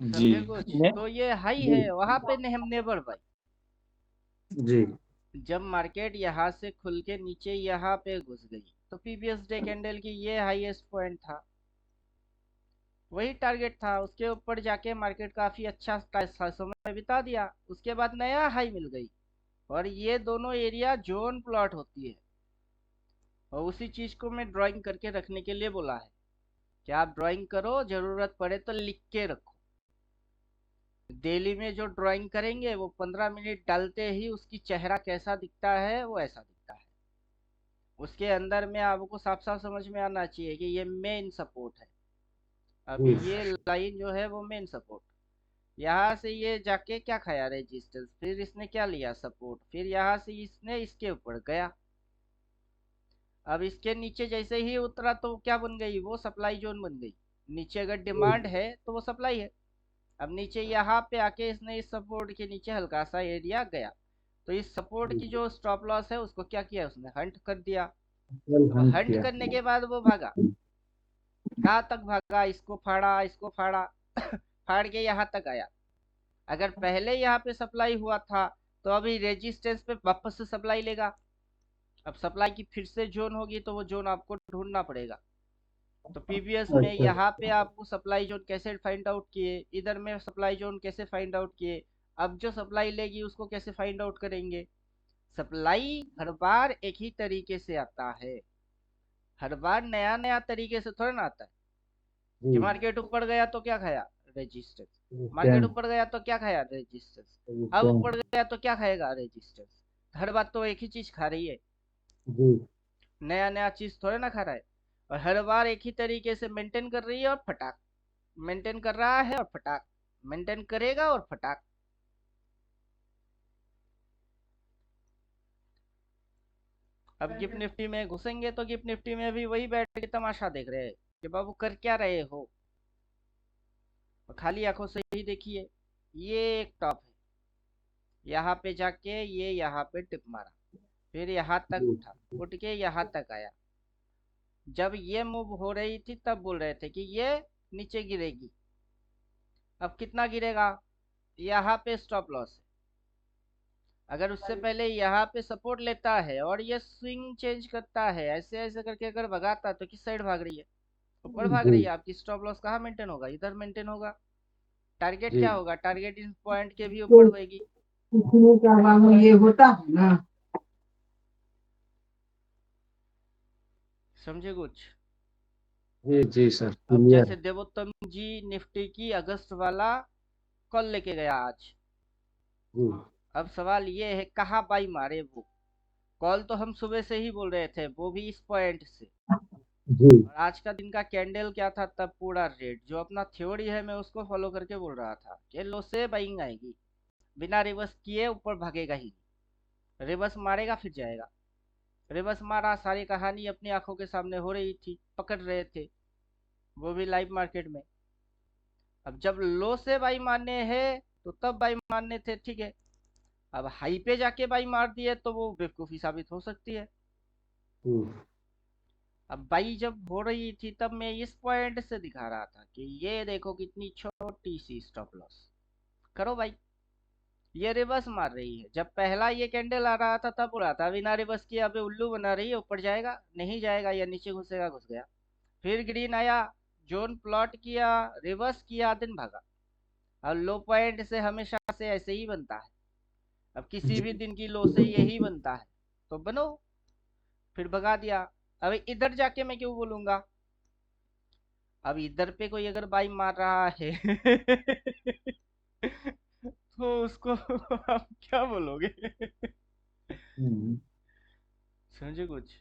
जी। समझे कुछ। ने, तो ये हाई जी है, वहां पे हम नेवर बाई। जी जब मार्केट यहाँ से खुल के नीचे यहाँ पे घुस गई तो प्रीवियस डे कैंडल की ये हाईएस्ट पॉइंट था, वही टारगेट था। उसके ऊपर जाके मार्केट काफी अच्छा समय बिता दिया, उसके बाद नया हाई मिल गई। और ये दोनों एरिया जोन प्लॉट होती है। और उसी चीज को मैं ड्राइंग करके रखने के लिए बोला है कि आप ड्राइंग करो, जरूरत पड़े तो लिख के रखो। डेली में जो ड्राइंग करेंगे वो 15 मिनट डालते ही उसकी चेहरा कैसा दिखता है वो ऐसा दिखता है। उसके अंदर में आपको साफ साफ समझ में आना चाहिए कि ये मेन सपोर्ट है। अब जी ये लाइन जो है वो मेन सपोर्ट। यहाँ से ये जाके क्या खाया, रेजिस्टेंस, फिर इसने क्या लिया, सपोर्ट, फिर यहाँ से इसने इसके ऊपर गया। अब इसके नीचे जैसे ही उतरा तो क्या बन गई, वो सप्लाई जोन बन गई। नीचे अगर डिमांड है तो वो सप्लाई है। अब नीचे यहाँ पे आके इसने इस सपोर्ट के नीचे हल्का सा एरिया गया, तो इस सपोर्ट की जो स्टॉप लॉस है उसको क्या किया उसने, हंट कर दिया। अब हंट करने के बाद वो भागा, कहाँ तक भागा, इसको फाड़ा, इसको फाड़ा फाड़ के यहाँ तक आया। अगर पहले यहाँ पे सप्लाई हुआ था तो अभी रेजिस्टेंस पे वापस से सप्लाई लेगा। अब सप्लाई की फिर से जोन होगी तो वो जोन आपको ढूंढना पड़ेगा। तो पीवीएस में यहाँ पे आपको सप्लाई जोन कैसे फाइंड आउट किए, इधर में सप्लाई जोन कैसे फाइंड आउट किए, अब जो सप्लाई लेगी उसको कैसे फाइंड आउट करेंगे। सप्लाई हर बार एक ही तरीके से आता है, हर बार नया नया तरीके से थोड़ा ना आता है कि मार्केट ऊपर गया तो क्या खाया, रेजिस्टेंस, मार्केट ऊपर गया तो क्या खाया, रेजिस्टेंस, अब ऊपर गया तो क्या खाएगा, रेजिस्टेंस। हर बार तो एक ही चीज खा रही है, नया नया चीज थोड़ा ना खा रहा है। और हर बार एक ही तरीके से मेंटेन कर रही है और फटाक मेंटेन कर रहा है और फटाक मेंटेन करेगा और फटाक। अब गिफ्ट निफ्टी में घुसेंगे तो गिफ्ट निफ्टी में भी वही बैठ के तमाशा देख रहे हैं कि बाबू कर क्या रहे हो, खाली आंखों से ही देखिए। ये एक टॉप है, यहाँ पे जाके ये यहाँ पे टिप मारा, फिर यहाँ तक उठा, उठ के यहाँ तक आया। जब ये मूव हो रही थी तब बोल रहे थे कि ये नीचे गिरेगी। अब कितना गिरेगा, यहाँ पे स्टॉप लॉस है। अगर उससे पहले यहाँ पे सपोर्ट लेता है और ये स्विंग चेंज करता है, ऐसे ऐसे करके अगर भगाता तो किस साइड भाग रही है, ऊपर भाग रही है। आपकी स्टॉप लॉस कहाँ मेंटेन होगा, इधर मेंटेन होगा। टारगेट क्या होगा, टारगेट इस पॉइंट के भी ऊपर होगी। ये होता है ना, समझे कुछ। जी सर, अब क्लियर। जैसे देवोत्तम जी निफ्टी की अगस्त वाला कॉल लेके गया आज। अब सवाल ये है कहाँ बाई मारे वो, कॉल तो हम सुबह से ही बोल रहे थे, वो भी इस पॉइंट से। और आज का दिन का कैंडल क्या था तब, पूरा रेड। जो अपना थ्योरी है मैं उसको फॉलो करके बोल रहा था कि लो से बाइंग आएगी, बिना रिवर्स किए ऊपर भागेगा ही, रिवर्स मारेगा फिर जाएगा। रिवर्स मारा, सारी कहानी अपनी आंखों के सामने हो रही थी, पकड़ रहे थे, वो भी लाइव मार्केट में। अब जब लो से बाई मारने हैं तो तब बाई मारने थे, ठीक है। अब हाई पे जाके बाई मार दिए तो वो बेवकूफी साबित हो सकती है। अब बाई जब हो रही थी तब मैं इस पॉइंट से दिखा रहा था कि ये देखो कितनी छोटी सी स्टॉप लॉस, करो भाई। ये रिवर्स मार रही है, जब पहला ये कैंडल आ रहा था तब बोला था बिना रिवर्स किए अबे उल्लू बना रही है, ऊपर जाएगा नहीं जाएगा, या नीचे घुसेगा, घुस गया। फिर ग्रीन आया, जोन प्लॉट किया, रिवर्स किया, दिन भागा। और लो पॉइंट से हमेशा से ऐसे ही बनता है, अब किसी भी दिन की लो से यही बनता है, तो बनो। फिर भगा दिया। अब इधर जाके मैं क्यों बोलूंगा, अब इधर पे कोई अगर बाई मार रहा है तो उसको आप क्या बोलोगे समझे कुछ।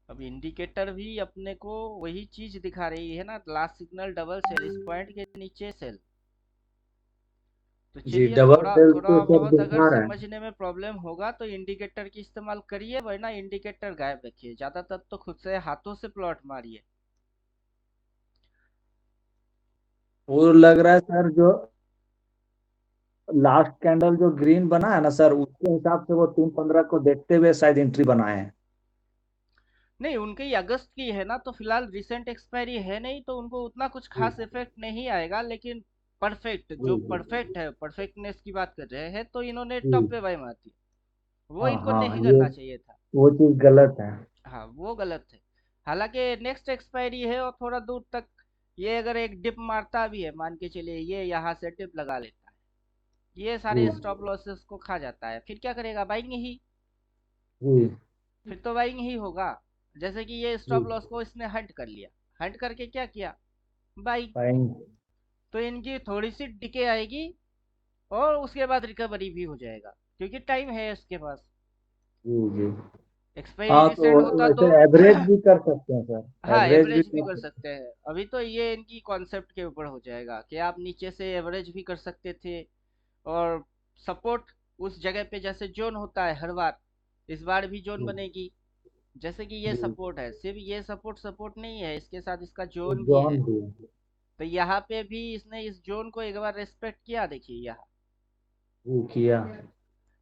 अब इंडिकेटर भी अपने को वही चीज दिखा रही है ना, लास्ट सिग्नल डबल सेल, इस पॉइंट के नीचे सेल। तो जी, चलिए डबल थोड़ा सेल थोड़ा तो सब बहुत अगर दिखा रहा है। समझने में प्रॉब्लम होगा तो इंडिकेटर की इस्तेमाल करिए, वरना इंडिकेटर गायब रखिए, ज्यादातर तो खुद से हाथों से प्लॉट मारिए। वो लग रहा है सर, जो लास्ट कैंडल जो ग्रीन बना है ना सर, उसके हिसाब से वो 3:15 को देखते हुए शायद एंट्री बनाए हैं। नहीं, उनकी अगस्त की है ना, तो फिलहाल रिसेंट एक्सपायरी है नहीं, तो उनको उतना कुछ खास इफेक्ट नहीं आएगा। लेकिन परफेक्ट, जो परफेक्ट है, परफेक्टनेस की बात कर रहे हैं, तो इन्होंने टॉप पे बाई मार दी, वो हाँ इनको हाँ, नहीं ये करना चाहिए था। वो चीज गलत है। हाँ वो गलत है। हालांकि नेक्स्ट एक्सपायरी है और थोड़ा दूर तक ये अगर एक डिप मारता भी है, मान के चलिए ये यहाँ से डिप लगा लेता है, ये सारे स्टॉप लॉसेस को खा जाता है, फिर क्या करेगा, बाइंग ही, फिर तो बाइंग ही होगा। जैसे कि ये स्टॉप लॉस को इसने हंट कर लिया, हंट करके क्या किया, बाई। तो इनकी थोड़ी सी डिके आएगी और उसके बाद रिकवरी भी हो जाएगा, क्योंकि टाइम है इसके पास। जी। एक्सपायरी हाँ, रिसेंट तो होता तो वैसे एवरेज भी कर सकते हैं सर, हाँ एवरेज भी एवरेज भी कर कर सकते सकते हैं। अभी तो ये इनकी कॉन्सेप्ट के ऊपर हो जाएगा कि आप नीचे से एवरेज भी कर सकते थे, और सपोर्ट उस जगह पे जैसे जोन होता है हर बार, इस बार भी जोन बनेगी। जैसे कि ये हैं। सपोर्ट है, सिर्फ ये सपोर्ट सपोर्ट नहीं है, इसके साथ इसका जोन भी जॉन है। भी। तो यहाँ पे भी इसने इस जोन को एक बार रेस्पेक्ट किया, देखिए यहाँ जी किया।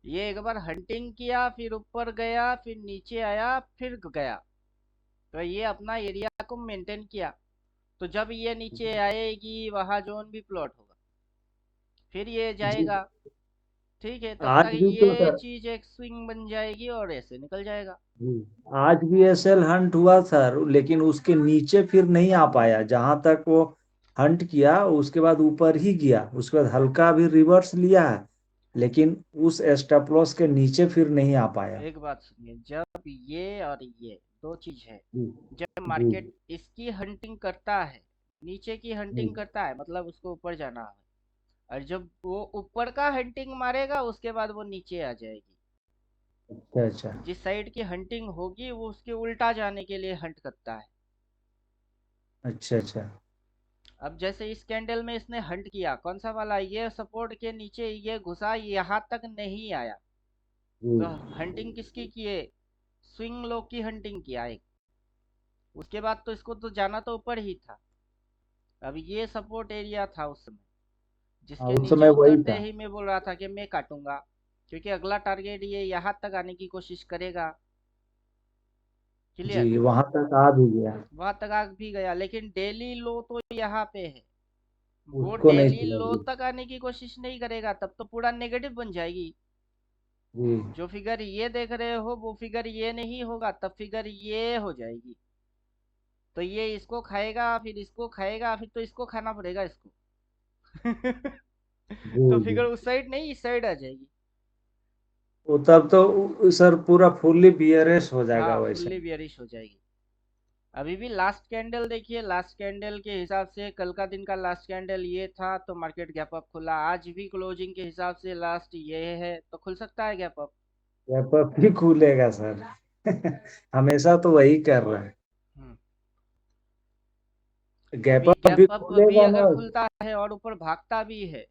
ये एक बार हंटिंग किया, फिर ऊपर गया, फिर नीचे आया, फिर गया। तो ये अपना एरिया को मेंटेन किया। तो जब ये नीचे आएगी वहां जोन भी प्लॉट होगा, फिर ये जी जाएगा। ठीक है, तब आज तक भी तो ये सर, चीज एक स्विंग बन जाएगी और ऐसे निकल जाएगा। जी आज भी एसएल हंट हुआ सर, लेकिन उसके नीचे फिर नहीं आ पाया। जहां तक वो हंट किया उसके बाद ऊपर ही गया, उसके बाद हल्का भी रिवर्स लिया है, लेकिन उस स्टॉप लॉस के नीचे फिर नहीं आ पाया। एक बात सुनिए, जब ये और ये दो चीज है, जी जब जी मार्केट इसकी हंटिंग करता है, नीचे की जी। हंटिंग करता है, मतलब उसको ऊपर जाना है, और जब वो ऊपर का हंटिंग मारेगा उसके बाद वो नीचे आ जाएगी। अच्छा अच्छा। जिस साइड की हंटिंग होगी वो उसके उल्टा जाने के लिए हंट करता है। अच्छा अच्छा। अब जैसे इस कैंडल में इसने हंट किया, कौन सा वाला, ये सपोर्ट के नीचे ये घुसा, यहाँ तक नहीं आया, जी तो हंटिंग किसकी की है, स्विंग लो की हंटिंग किया एक। उसके बाद तो इसको तो जाना तो ऊपर ही था। अब ये सपोर्ट एरिया था उस समय, हाँ, जिसके उस नीचे समय वही उतरते था। ही मैं बोल रहा था कि मैं काटूंगा, क्योंकि अगला टारगेट ये यहाँ तक आने की कोशिश करेगा। क्लियर। जी वहां तक आ भी गया, वहां तक आ भी गया, लेकिन डेली लो तो यहाँ पे है। वो उसको नहीं डेली चला लो गया। तक आने की कोशिश नहीं करेगा, तब तो पूरा नेगेटिव बन जाएगी। जी जो फिगर ये देख रहे हो वो फिगर ये नहीं होगा, तब फिगर ये हो जाएगी। तो ये इसको खाएगा, फिर इसको खाएगा, फिर तो इसको खाना पड़ेगा इसको। जी तो जी। फिगर उस साइड नहीं इस साइड आ जाएगी। वो तब तो सर पूरा फुल्ली बियरिश हो जाएगा हाँ, वैसे। फुल्ली बियरिश हो जाएगी। अभी भी लास्ट कैंडल देखिए, लास्ट कैंडल के हिसाब से कल का दिन का लास्ट कैंडल ये था, तो मार्केट गैप अप खुला। आज भी क्लोजिंग के हिसाब से लास्ट ये है, तो खुल सकता है गैप अप। गैप अप ही खुलेगा सर। हमेशा तो वही कर रहा है। हम्म। गैप अभी अप भी गैप अप भी खुलेगा अगर ना। खुलता है और ऊपर भागता भी है,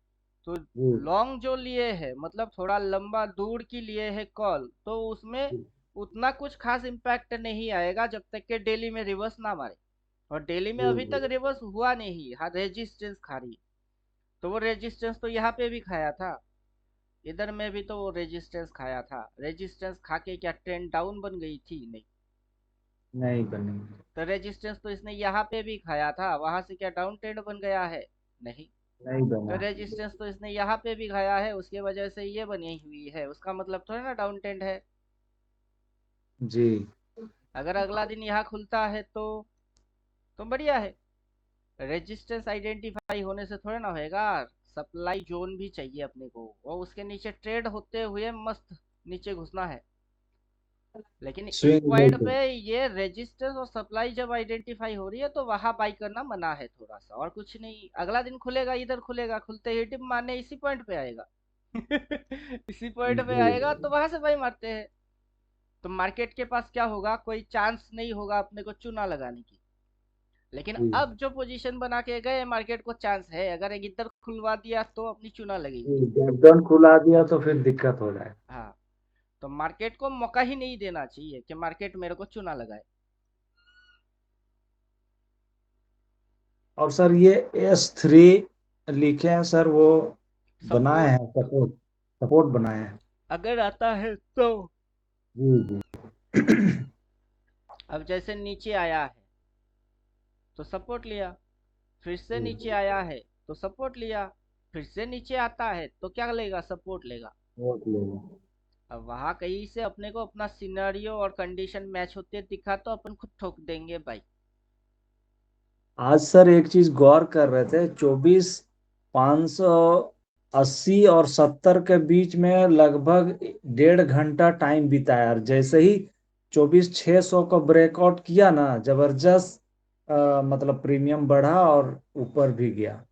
तो जी लॉन्ग जो लिए है, मतलब थोड़ा लंबा दूर की लिए है कॉल, तो उसमें जी उतना कुछ खास इम्पैक्ट नहीं आएगा जब तक कि डेली में रिवर्स ना मारे। और डेली में जी अभी जी। तक रिवर्स हुआ नहीं, हाँ रेजिस्टेंस खा रही है। तो वो रेजिस्टेंस तो यहाँ पे भी खाया था, इधर में भी तो वो रेजिस्टेंस खाया था। रेजिस्टेंस खा के क्या ट्रेंड डाउन बन गई थी? नहीं। नहीं बनेगी। तो रेजिस्टेंस तो इसने यहाँ पे भी खाया था, वहां से क्या डाउन ट्रेंड बन गया है? नहीं। नहीं तो बना। रेजिस्टेंस तो इसने यहाँ पे भी खाया है, उसके वजह से ये बनी हुई है, उसका मतलब थोड़ा ना डाउन ट्रेंड है। जी अगर अगला दिन यहाँ खुलता है तो बढ़िया है। रेजिस्टेंस आइडेंटिफाई होने से थोड़ा ना होएगा, सप्लाई जोन भी चाहिए अपने को, और उसके नीचे ट्रेड होते हुए मस्त नीचे घुसना है। लेकिन इस स्विंग पॉइंट लेके। पे ये रेजिस्टेंस और सप्लाई जब आइडेंटिफाई हो रही है तो वहां बाई करना मना है, थोड़ा सा और कुछ नहीं। अगला दिन खुलेगा, इधर खुलेगा, खुलते ही टिप मारने इसी पॉइंट पे आएगा। इसी पॉइंट पे जी आएगा तो वहां से बाई मारते हैं। तो मार्केट के पास क्या होगा, कोई चांस नहीं होगा अपने को चूना लगाने की। लेकिन जी अब जो पोजीशन बना के गए मार्केट को चांस है, अगर एक इधर खुलवा दिया तो अपनी चूना लगेगी। जी। गर्दन खुला दिया तो फिर दिक्कत हो जाए। हाँ, तो मार्केट को मौका ही नहीं देना चाहिए कि मार्केट मेरे को चूना लगाए। और सर ये S3 लिखे हैं सर, वो बनाए सपोर्ट हैं सपोर्ट, सपोर्ट बनाए हैं। अगर आता है तो, जी जी। अब जैसे नीचे आया है तो सपोर्ट लिया, फिर से नीचे आया है तो सपोर्ट लिया, फिर से नीचे आता है तो क्या लेगा, सपोर्ट लेगा। वोट लेगा। अब वहां कहीं से अपने को अपना सिनेरियो और कंडीशन मैच होते दिखा तो अपन खुद ठोक देंगे भाई। आज सर एक चीज गौर कर रहे थे, 24,580 और 70 के बीच में लगभग 1.5 घंटा टाइम बिताया, और जैसे ही 24,600 को ब्रेकआउट किया ना, जबरदस्त मतलब प्रीमियम बढ़ा और ऊपर भी गया।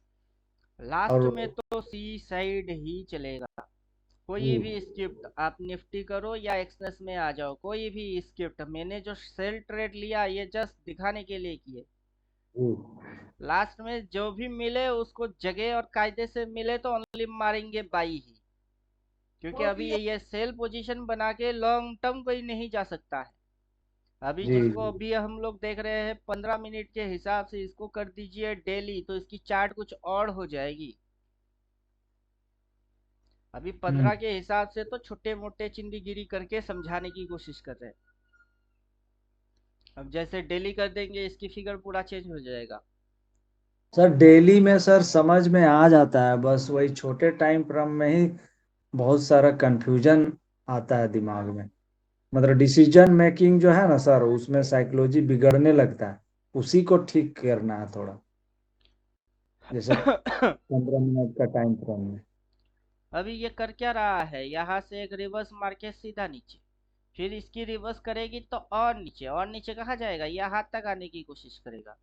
लास्ट और में तो सी साइड ही चलेगा। कोई जी भी स्क्रिप्ट आप निफ्टी करो या एक्सनेस में आ जाओ, कोई भी स्क्रिप्ट, मैंने जो सेल ट्रेड लिया ये जस्ट दिखाने के लिए किए। जी लास्ट में जो भी मिले उसको जगह और कायदे से मिले तो ओनली मारेंगे बाई ही, क्योंकि अभी ये सेल पोजीशन बना के लॉन्ग टर्म कोई नहीं जा सकता है। अभी जी जिसको जी अभी हम लोग देख रहे हैं 15 मिनट के हिसाब से इसको कर दीजिए डेली, तो इसकी चार्ट कुछ और हो जाएगी। अभी हम्म 15 के हिसाब से तो छोटे मोटे चिंदीगिरी करके समझाने की कोशिश कर रहे हैं। अब जैसे डेली कर देंगे इसकी फिगर पूरा चेंज हो जाएगा। सर डेली में सर समझ में आ जाता है, बस वही छोटे टाइम फ्रेम में ही बहुत सारा कंफ्यूजन आता है दिमाग में। मतलब डिसीजन मेकिंग जो है ना सर, उसमें साइकोलॉजी बिगड़ने लगता है, उसी को ठीक करना है थोड़ा, जैसे 15 मिनट का टाइम फ्रेम में। अभी ये कर क्या रहा है, यहाँ से एक रिवर्स मार के सीधा नीचे, फिर इसकी रिवर्स करेगी तो और नीचे कहाँ जाएगा, यहाँ तक आने की कोशिश करेगा।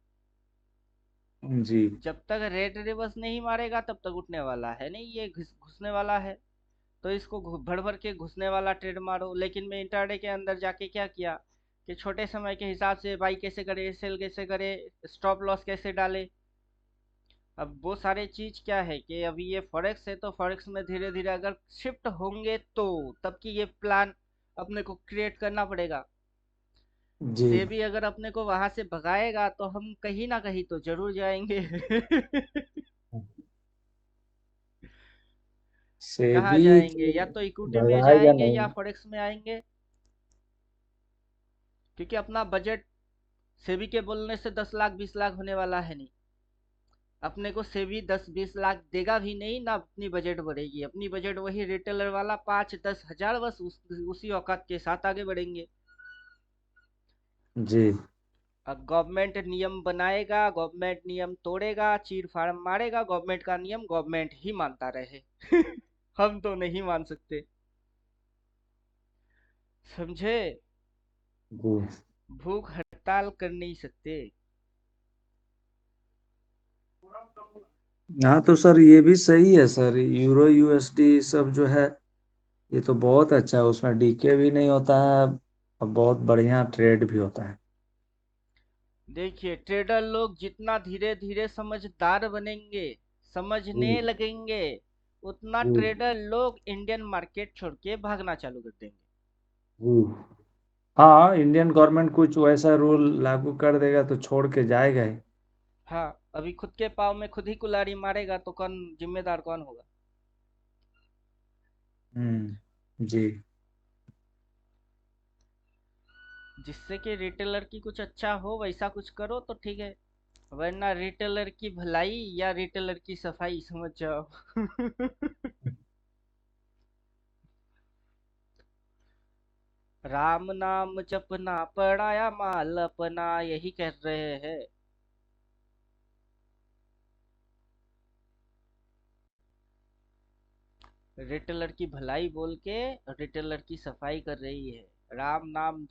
जी जब तक रेड रिवर्स नहीं मारेगा तब तक उठने वाला है नहीं, ये घुसने वाला है। तो इसको भर भर के घुसने वाला ट्रेड मारो। लेकिन मैं इंटरडे के अंदर जाके क्या किया कि छोटे समय के हिसाब से बाई कैसे करे, सेल कैसे करे, स्टॉप लॉस कैसे डाले। अब वो सारे चीज क्या है कि अभी ये फॉरेक्स है, तो फॉरेक्स में धीरे धीरे अगर शिफ्ट होंगे तो तब की ये प्लान अपने को क्रिएट करना पड़ेगा। जी सेबी अगर अपने को वहां से भगाएगा तो हम कहीं ना कहीं तो जरूर जाएंगे। कहाँ सेबी जाएंगे, तो या तो इक्विटी में भगाएगा जाएंगे या नहीं। फॉरेक्स में आएंगे। क्योंकि अपना बजट सेबी के बोलने से 10 लाख 20 लाख होने वाला है नहीं। अपने को सेबी 10-20 लाख देगा भी नहीं ना, अपनी बजट बढ़ेगी। अपनी बजट वही रिटेलर वाला 5-10 हजार, बस उसी औकात के साथ आगे बढ़ेंगे। जी अब गवर्नमेंट नियम बनाएगा, गवर्नमेंट नियम तोड़ेगा, चीर फाड़ मारेगा, गवर्नमेंट का नियम गवर्नमेंट ही मानता रहे। हम तो नहीं मान सकते, समझे। जी भूख हड़ताल कर नहीं सकते। हाँ तो सर ये भी सही है सर, यूरो यूएसडी सब जो है ये तो बहुत अच्छा है, उसमें डीके भी नहीं होता है और बहुत बढ़िया ट्रेड भी होता है। देखिए ट्रेडर लोग जितना धीरे धीरे समझदार बनेंगे, समझने जी लगेंगे, उतना जी ट्रेडर लोग इंडियन मार्केट छोड़ के भागना चालू कर देंगे। जी हाँ, इंडियन गवर्नमेंट कुछ वैसा रूल लागू कर देगा तो छोड़ के जाएगा ही। हाँ, अभी खुद के पाँव में खुद ही कुल्हाड़ी मारेगा तो कौन जिम्मेदार, कौन होगा। जी जिससे कि रिटेलर की कुछ अच्छा हो वैसा कुछ करो तो ठीक है, वरना रिटेलर की भलाई या रिटेलर की सफाई समझ जाओ। राम नाम जपना पड़ाया माल अपना, यही कह रहे हैं। रिटेलर की भलाई बोल के रिटेलर की सफाई कर रही है। राम नाम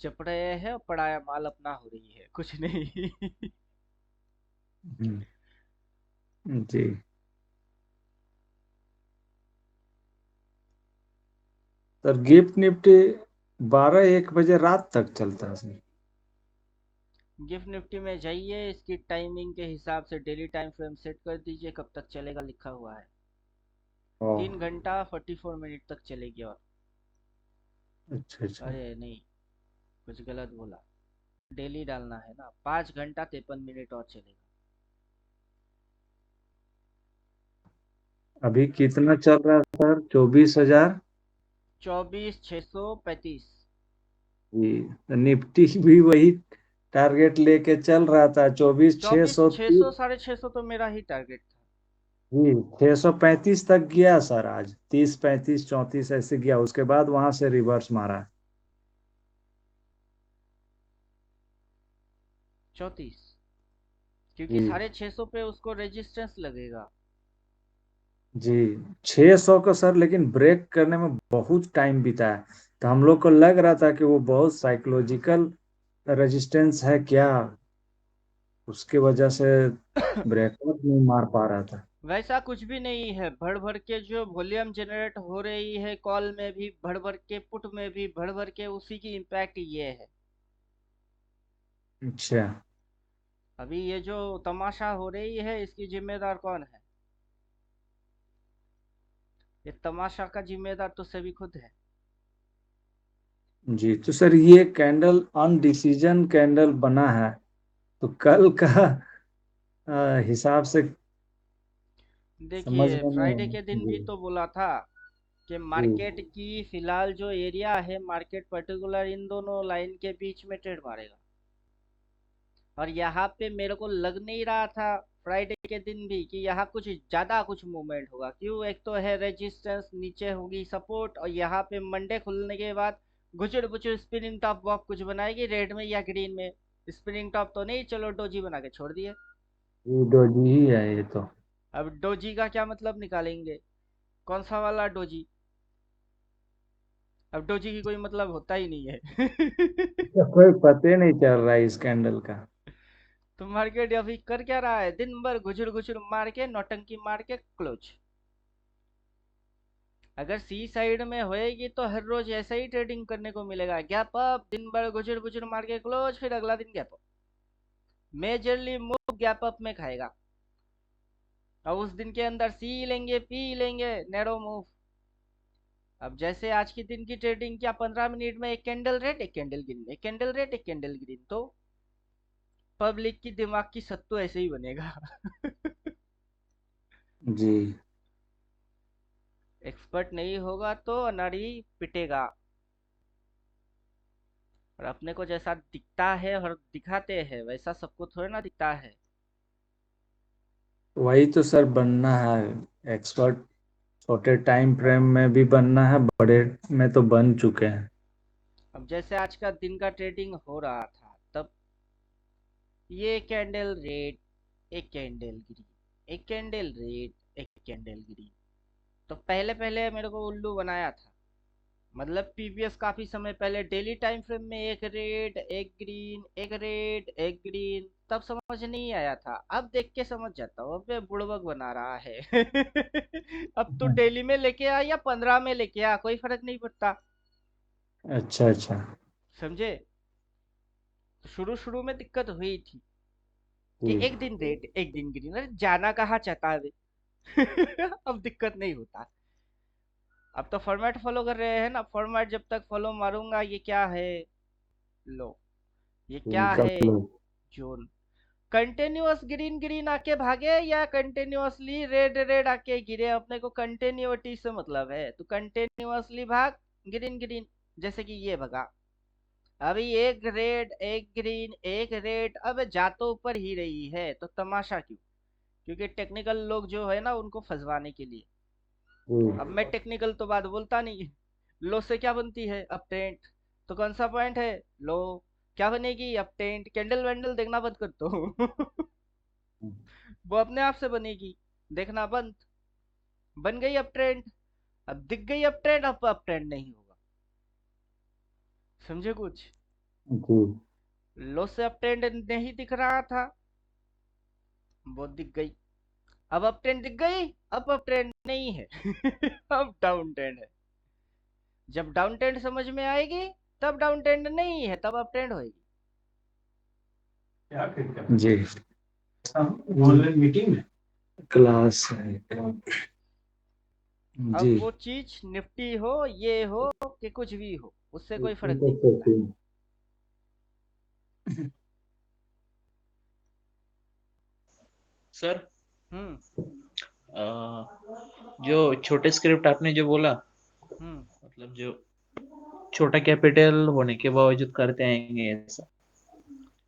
जप रहे हैं और पड़ाया माल अपना हो रही है, कुछ नहीं। हम्म, जी सर गिफ्ट निफ्टी 12-1 बजे रात तक चलता है सर। गिफ्ट निफ्टी में जाइए, इसकी टाइमिंग के हिसाब से डेली टाइम फ्रेम सेट कर दीजिए, कब तक चलेगा लिखा हुआ है। ओ 3 घंटा 44 मिनट तक चलेगी। और अच्छा अच्छा। अरे नहीं, कुछ गलत बोला। डेली डालना है ना, 5 घंटा 53 मिनट और चलेगा। अभी कितना चल रहा है सर, 24,000? 24,635। जी तो निफ्टी भी वही टारगेट लेके चल रहा था, चौबीस छह चौबीस सौ छः सौ 650 तो मेरा ही टारगेट था। जी 635 तक गया सर, आज 30 35 34 ऐसे गया, उसके बाद वहां से रिवर्स मारा। 34, क्योंकि जी 650 पे उसको रेजिस्टेंस लगेगा। जी 600 का सर, लेकिन ब्रेक करने में बहुत टाइम बीता है, तो हम लोग को लग रहा था कि वो बहुत साइकोलॉजिकल रेजिस्टेंस है क्या, उसके वजह से ब्रेकआउट नहीं मार पा रहा था। वैसा कुछ भी नहीं है। भर भर के जो वॉल्यूम जनरेट हो रही है कॉल में भी, भर भर के पुट में भी, भर भर के उसी की इम्पैक्ट ये है। अच्छा अभी ये जो तमाशा हो रही है इसकी जिम्मेदार कौन है? ये तमाशा का जिम्मेदार तो सभी खुद है। जी, तो सर ये कैंडल अनडिसीजन कैंडल बना है, तो कल का हिसाब से समझ देखिए में नहीं फ्राइडे आया। के दिन भी जी तो बोला था कि जी मार्केट की फिलहाल जो एरिया है, मार्केट पर्टिकुलर इन दोनों लाइन के बीच में ट्रेड मारेगा। और यहाँ पे मेरे को लग नहीं रहा था फ्राइडे के दिन भी कि यहाँ कुछ ज्यादा कुछ मूवमेंट होगा। क्यों? एक तो है रेजिस्टेंस, नीचे होगी सपोर्ट, और यहाँ पे मंडे खुलने के बाद गुचड़ बुचड़ स्पिनिंग टॉप वॉक कुछ बनाएगी रेड में या ग्रीन में। स्पिनिंग टॉप तो नहीं, चलो डोजी बना के छोड़ दिए। जी, डोजी ही है ये तो। अब डोजी का क्या मतलब निकालेंगे? कौन सा वाला डोजी? अब डोजी की कोई मतलब होता ही नहीं है। तो कोई पते नहीं चल रहा है इस कैंडल का। तो मार्केट अभी कर क्या रहा है? दिन भर घुचड़ घुचड़ मार के, नौटंकी मार के क्लोज। अगर सी साइड में होएगी तो हर रोज ऐसा ही ट्रेडिंग करने को मिलेगा। गैप अप, दिन भर घुचड़ घुचड़ मार के क्लोज, फिर अगला दिन gap up. Majorly move gap up में खाएगा, और उस दिन के अंदर सी लेंगे, पी लेंगे, नैरो मूव। अब जैसे आज की दिन की ट्रेडिंग, क्या 15 मिनट में एक कैंडल रेड, एक कैंडल ग्रीन, एक कैंडल रेड, एक कैंडल ग्रीन, तो पब्लिक की दिमाग की सत्तू ऐसे ही बनेगा। जी एक्सपर्ट नहीं होगा तो अनाड़ी पिटेगा। और अपने को जैसा दिखता है और दिखाते हैं वैसा सबको थोड़ा ना दिखता है। वही तो सर बनना है एक्सपर्ट। छोटे टाइम फ्रेम में भी बनना है, बड़े में तो बन चुके हैं। अब जैसे आज का दिन का ट्रेडिंग हो रहा था, तब ये कैंडल रेड, एक कैंडल ग्रीन, एक कैंडल रेड, एक कैंडल ग्रीन। तो पहले पहले मेरे को उल्लू बनाया था। मतलब प्रीवियस काफी समय पहले डेली टाइम फ्रेम में एक रेड, एक ग्रीन, एक रेड, एक ग्रीन, तब समझ नहीं आया था। अब देख के समझ जाता हूँ, अबे बुड़बक बना रहा है। अब तू डेली में लेके आ या 15 में लेके आ, कोई फर्क नहीं पड़ता। अच्छा अच्छा। समझे? तो शुरू शुरू में दिक्कत हुई थी कि जी एक दिन रेड, एक दिन ग्रीन, अरे जाना कहाँ चाहता है बे? अब दिक्कत नहीं होता। अब तो फॉर्मेट फॉलो कर रहे हैं ना। फॉर्मेट जब तक फॉलो मारूंगा, ये क्या है? लो, ये क्या इनका है? Flow. Zone. Continuous green green आके भागे या कंटिन्यूअसली रेड रेड आके गिरे, अपने को कंटिन्यूटी से मतलब है। तो कंटिन्यूअसली भाग, ग्रीन ग्रीन, जैसे कि ये भगा। अभी एक रेड, एक ग्रीन, एक रेड, अब जा तो ऊपर ही रही है, तो तमाशा क्यों? क्योंकि टेक्निकल लोग जो है ना, उनको फंसवाने के लिए। जी अब मैं टेक्निकल तो बात बोलता नहीं। लो से क्या बनती है? Up tent. तो कौन सा पॉइंट है? लो। क्या बनेगी? Up tent. कैंडल वैंडल देखना बंद कर दो। वो अपने आप से बनेगी, देखना बंद। बन गई अप ट्रेंड। अब दिख गई अप ट्रेंड, अब अप ट्रेंड नहीं होगा। समझे कुछ? जी लो से अप ट्रेंड नहीं दिख रहा था, वो दिख गई। अब अप ट्रेंड दिख गई, अब अप ट्रेंड नहीं है। अब डाउन ट्रेंड है। जब डाउन ट्रेंड समझ में आएगी, तब डाउन ट्रेंड नहीं है, तब अप ट्रेंड होगी। जी। ऑनलाइन मीटिंग में क्लास है। जी अब वो चीज निफ्टी हो, ये हो, कि कुछ भी हो, उससे कोई फर्क नहीं पड़ता। सर, हम्म। जो छोटे स्क्रिप्ट आपने जो बोला, हम्म। मतलब जो छोटा कैपिटल होने के बावजूद करते आएंगे ऐसा,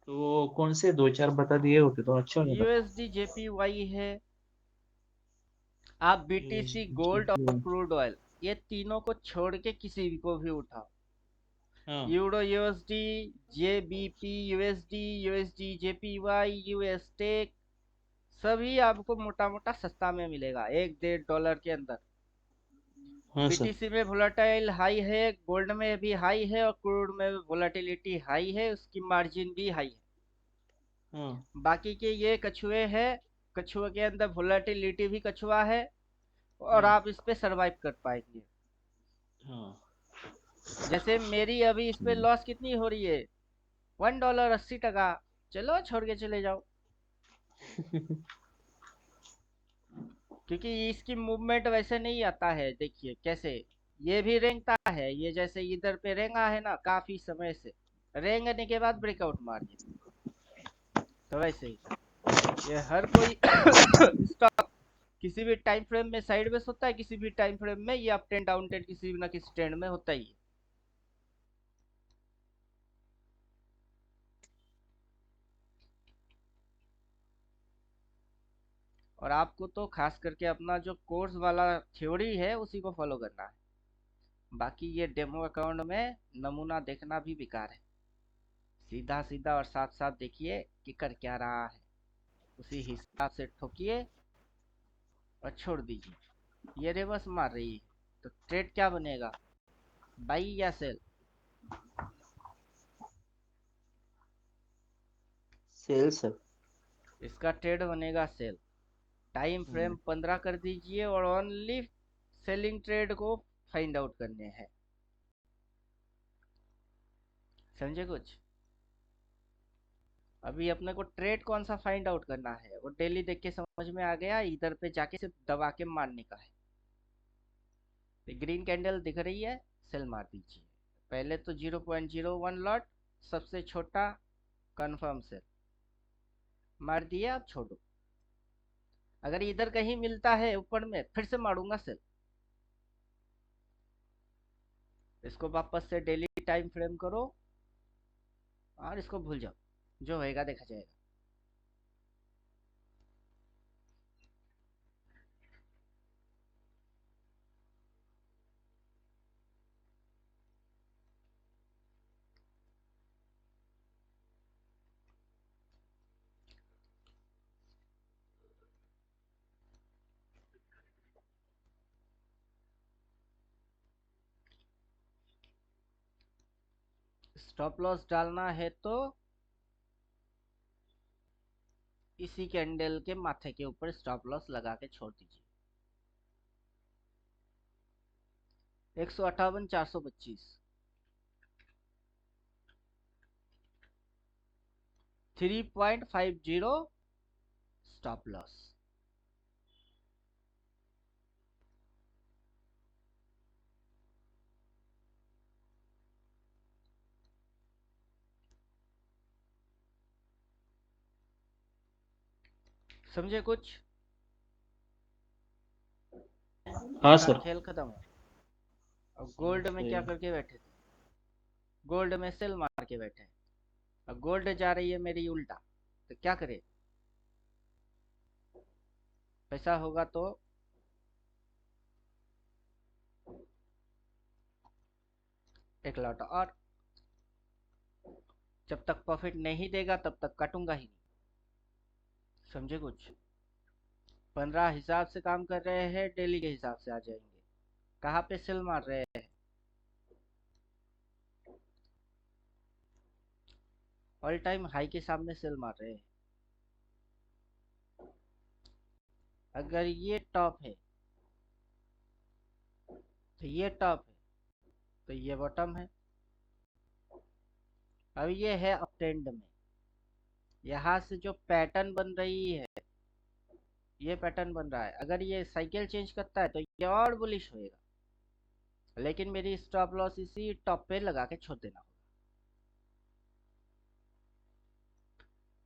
तो वो कौन से दो चार बता दिए होते तो अच्छा हो जाता। यूएसडी जेपीवाई है। आप बीटीसी, गोल्ड और क्रूड ऑयल, ये तीनों को छोड़ के किसी भी को भी उठाओ। हाँ euro USD, GBP USD, USD JPY, US tech, सभी आपको मोटा मोटा सस्ता में मिलेगा, $1-1.5 के अंदर। हाँ सर। बीटीसी में वोलाटाइल हाई है, गोल्ड में भी हाई है, और क्रूड में वोलाटिलिटी हाई है, उसकी मार्जिन भी हाई है। हाँ बाकी के ये कछुए है, कछुए के अंदर वोलाटिलिटी भी कछुआ है, और हाँ आप इस पे सरवाइव कर पाएंगे। हाँ। जैसे मेरी अभी इस पे लॉस कितनी हो रही है? $1.80। चलो छोड़ के चले जाओ, क्योंकि इसकी मूवमेंट वैसे नहीं आता है। देखिए कैसे, ये भी रेंगता है, ये जैसे इधर पे रेंगा है ना काफी समय से, रेंगने के बाद ब्रेकआउट मार दिया, तो वैसे ही ये हर कोई स्टॉक किसी भी टाइम फ्रेम में साइडवेज होता है, किसी भी टाइम फ्रेम में ये अप ट्रेंड डाउन ट्रेंड किसी ना किसी ट्रेंड में होता ही है। और आपको तो खास करके अपना जो कोर्स वाला थ्योरी है उसी को फॉलो करना है, बाकी ये डेमो अकाउंट में नमूना देखना भी बेकार है। सीधा सीधा और साफ साफ देखिए कि कर क्या रहा है, उसी हिसाब से ठोकिए और छोड़ दीजिए। ये रिवर्स मार रही है तो ट्रेड क्या बनेगा, बाई या सेल? Sell sir. इसका ट्रेड बनेगा सेल। टाइम फ्रेम 15 कर दीजिए और ओनली सेलिंग ट्रेड को फाइंड आउट करने हैं, समझे कुछ? अभी अपने को ट्रेड कौन सा फाइंड आउट करना है वो डेली देख के समझ में आ गया, इधर पे जाके सिर्फ दबा के मारने का है। ग्रीन कैंडल दिख रही है, सेल मार दीजिए। पहले तो 0.01 लॉट, सबसे छोटा कंफर्म सेल मार दिया, अब छोड़ो। अगर इधर कहीं मिलता है ऊपर में फिर से मारूंगा सेल। इसको वापस से डेली टाइम फ्रेम करो और इसको भूल जाओ, जो होएगा देखा जाएगा। स्टॉप लॉस डालना है तो इसी कैंडल के माथे के ऊपर स्टॉप लॉस लगा के छोड़ दीजिए। 158,425, 3.50 स्टॉप लॉस। समझे कुछ? हाँ इसका सर। खेल खत्म है। अब गोल्ड में क्या करके बैठे थे, गोल्ड में सेल मार के बैठे हैं। अब गोल्ड जा रही है मेरी उल्टा, तो क्या करे? पैसा होगा तो एक लॉट और, जब तक प्रॉफिट नहीं देगा तब तक काटूंगा ही नहीं, समझे कुछ? 15 हिसाब से काम कर रहे हैं, डेली के हिसाब से आ जाएंगे। कहाँ पे सेल मार रहे हैं? ऑल टाइम हाई के सामने सेल मार रहे हैं। अगर ये टॉप है तो ये टॉप है, तो ये बॉटम है। अब ये है अप ट्रेंड में, यहाँ से जो पैटर्न बन रही है, ये पैटर्न बन रहा है। अगर ये साइकिल चेंज करता है तो ये और बुलिश होएगा, लेकिन मेरी स्टॉप लॉस इसी टॉप पे लगा के छोड़ देना होगा।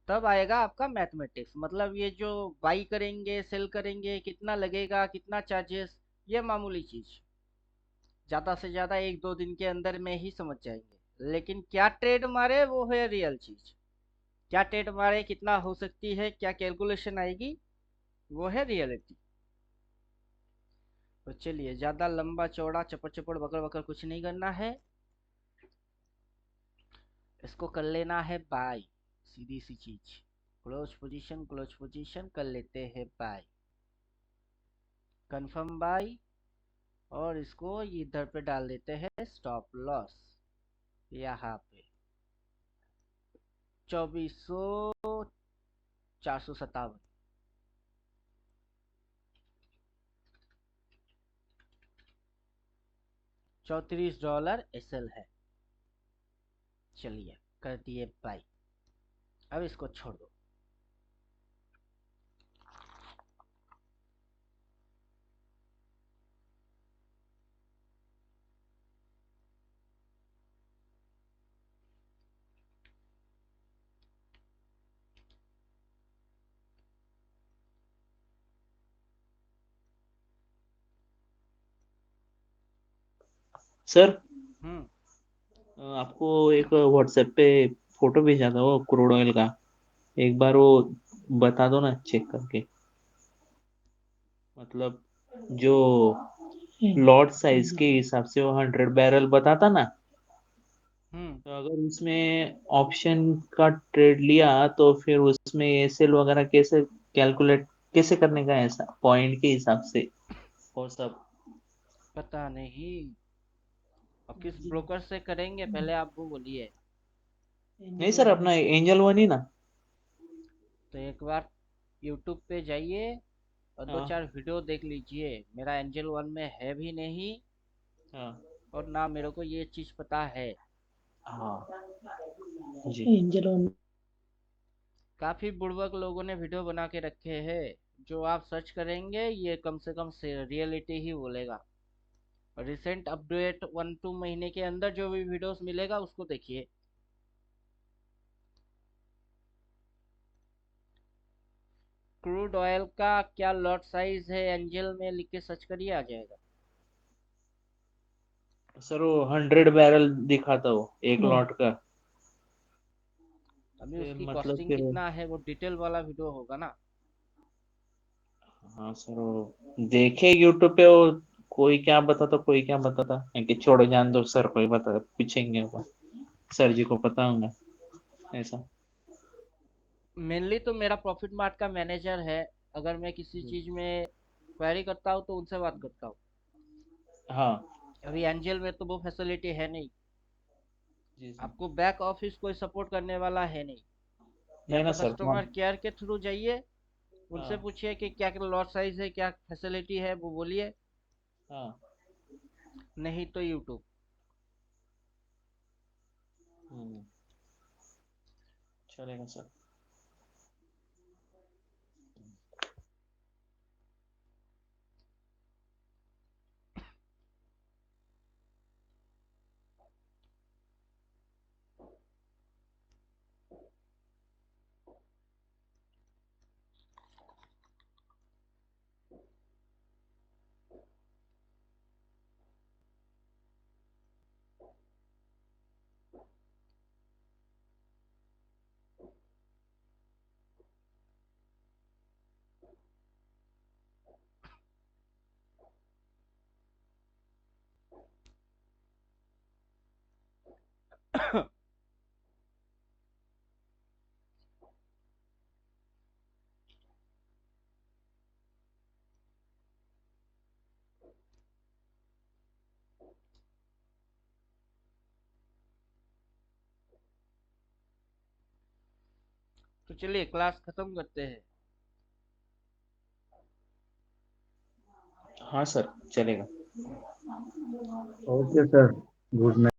तब आएगा आपका मैथमेटिक्स, मतलब ये जो बाई करेंगे सेल करेंगे, कितना लगेगा, कितना चार्जेस, ये मामूली चीज, ज्यादा से ज्यादा 1-2 दिन के अंदर में ही समझ जाएंगे। लेकिन क्या ट्रेड मारे वो है रियल चीज। क्या ट्रेड मारे, कितना हो सकती है, क्या कैलकुलेशन आएगी, वो है रियलिटी। तो चलिए, ज्यादा लंबा चौड़ा चपड़ चपड़ बकर बकर कुछ नहीं करना है, इसको कर लेना है बाय, सीधी सी चीज। क्लोज पोजीशन कर लेते हैं बाय, कंफर्म बाय, और इसको इधर पे डाल देते हैं स्टॉप लॉस, यहाँ पे 24,457, $34 एसएल है। चलिए कर दिए बाय, अब इसको छोड़ दो। सर हम्म। आपको एक व्हाट्सएप पे फोटो भेजा था वो क्रूड ऑयल का, एक बार वो बता दो ना चेक करके, मतलब जो लॉट साइज के हिसाब से वो 100 बैरल बताता ना, हम्म। तो अगर उसमें ऑप्शन का ट्रेड लिया तो फिर उसमें एसएल वगैरह कैसे कैलकुलेट कैसे करने का है, ऐसा पॉइंट के हिसाब से वो सब। पता नहीं, अब किस ब्रोकर से करेंगे पहले आप वो बोलिए। नहीं सर, अपना एंजल वन ही ना। तो एक बार यूट्यूब पे जाइए और दो हाँ चार वीडियो देख लीजिए, मेरा एंजल वन में है भी नहीं हाँ और ना मेरे को ये चीज पता है। हाँ जी। एंजल वन काफी बुड़बक लोगों ने वीडियो बना के रखे हैं, जो आप सर्च करेंगे ये कम से कम रियलिटी ही बोलेगा। रिसेंट अपडेट 1-2 महीने के अंदर जो भी वीडियोस मिलेगा उसको देखिए। क्रूड ऑयल का क्या लॉट साइज है एंजल में लिख के सर्च करिए, आ जाएगा। सर वो 100 बैरल दिखाता वो एक नो लॉट का। अभी फिर उसकी मतलब कॉस्टिंग फिर कितना है वो डिटेल वाला वीडियो होगा ना। हाँ सर वो देखे यूट्यूब पे वो, कोई क्या बताता कोई क्या बताता है कि छोड़ो जान दो सर, कोई बता पूछेंगे वो, सर जी को पता होगा ऐसा। मेनली तो मेरा प्रॉफिट मार्ट का मैनेजर है, अगर मैं किसी चीज में क्वेरी करता हूँ तो उनसे बात करता हूँ। हाँ अभी एंजल में तो वो फैसिलिटी है नहीं, जी सर। आपको बैक ऑफिस कोई सपोर्ट करने वाला है नहीं। या नहीं ना तो सर कस्टमर केयर के थ्रू जाइए, उनसे हाँ पूछिए कि क्या लॉट साइज है, क्या फैसिलिटी है, वो बोलिए। हाँ नहीं तो यूट्यूब। हम्म, चलेगा सर। तो चलिए क्लास खत्म करते हैं। हाँ सर चलेगा। Okay sir, good night.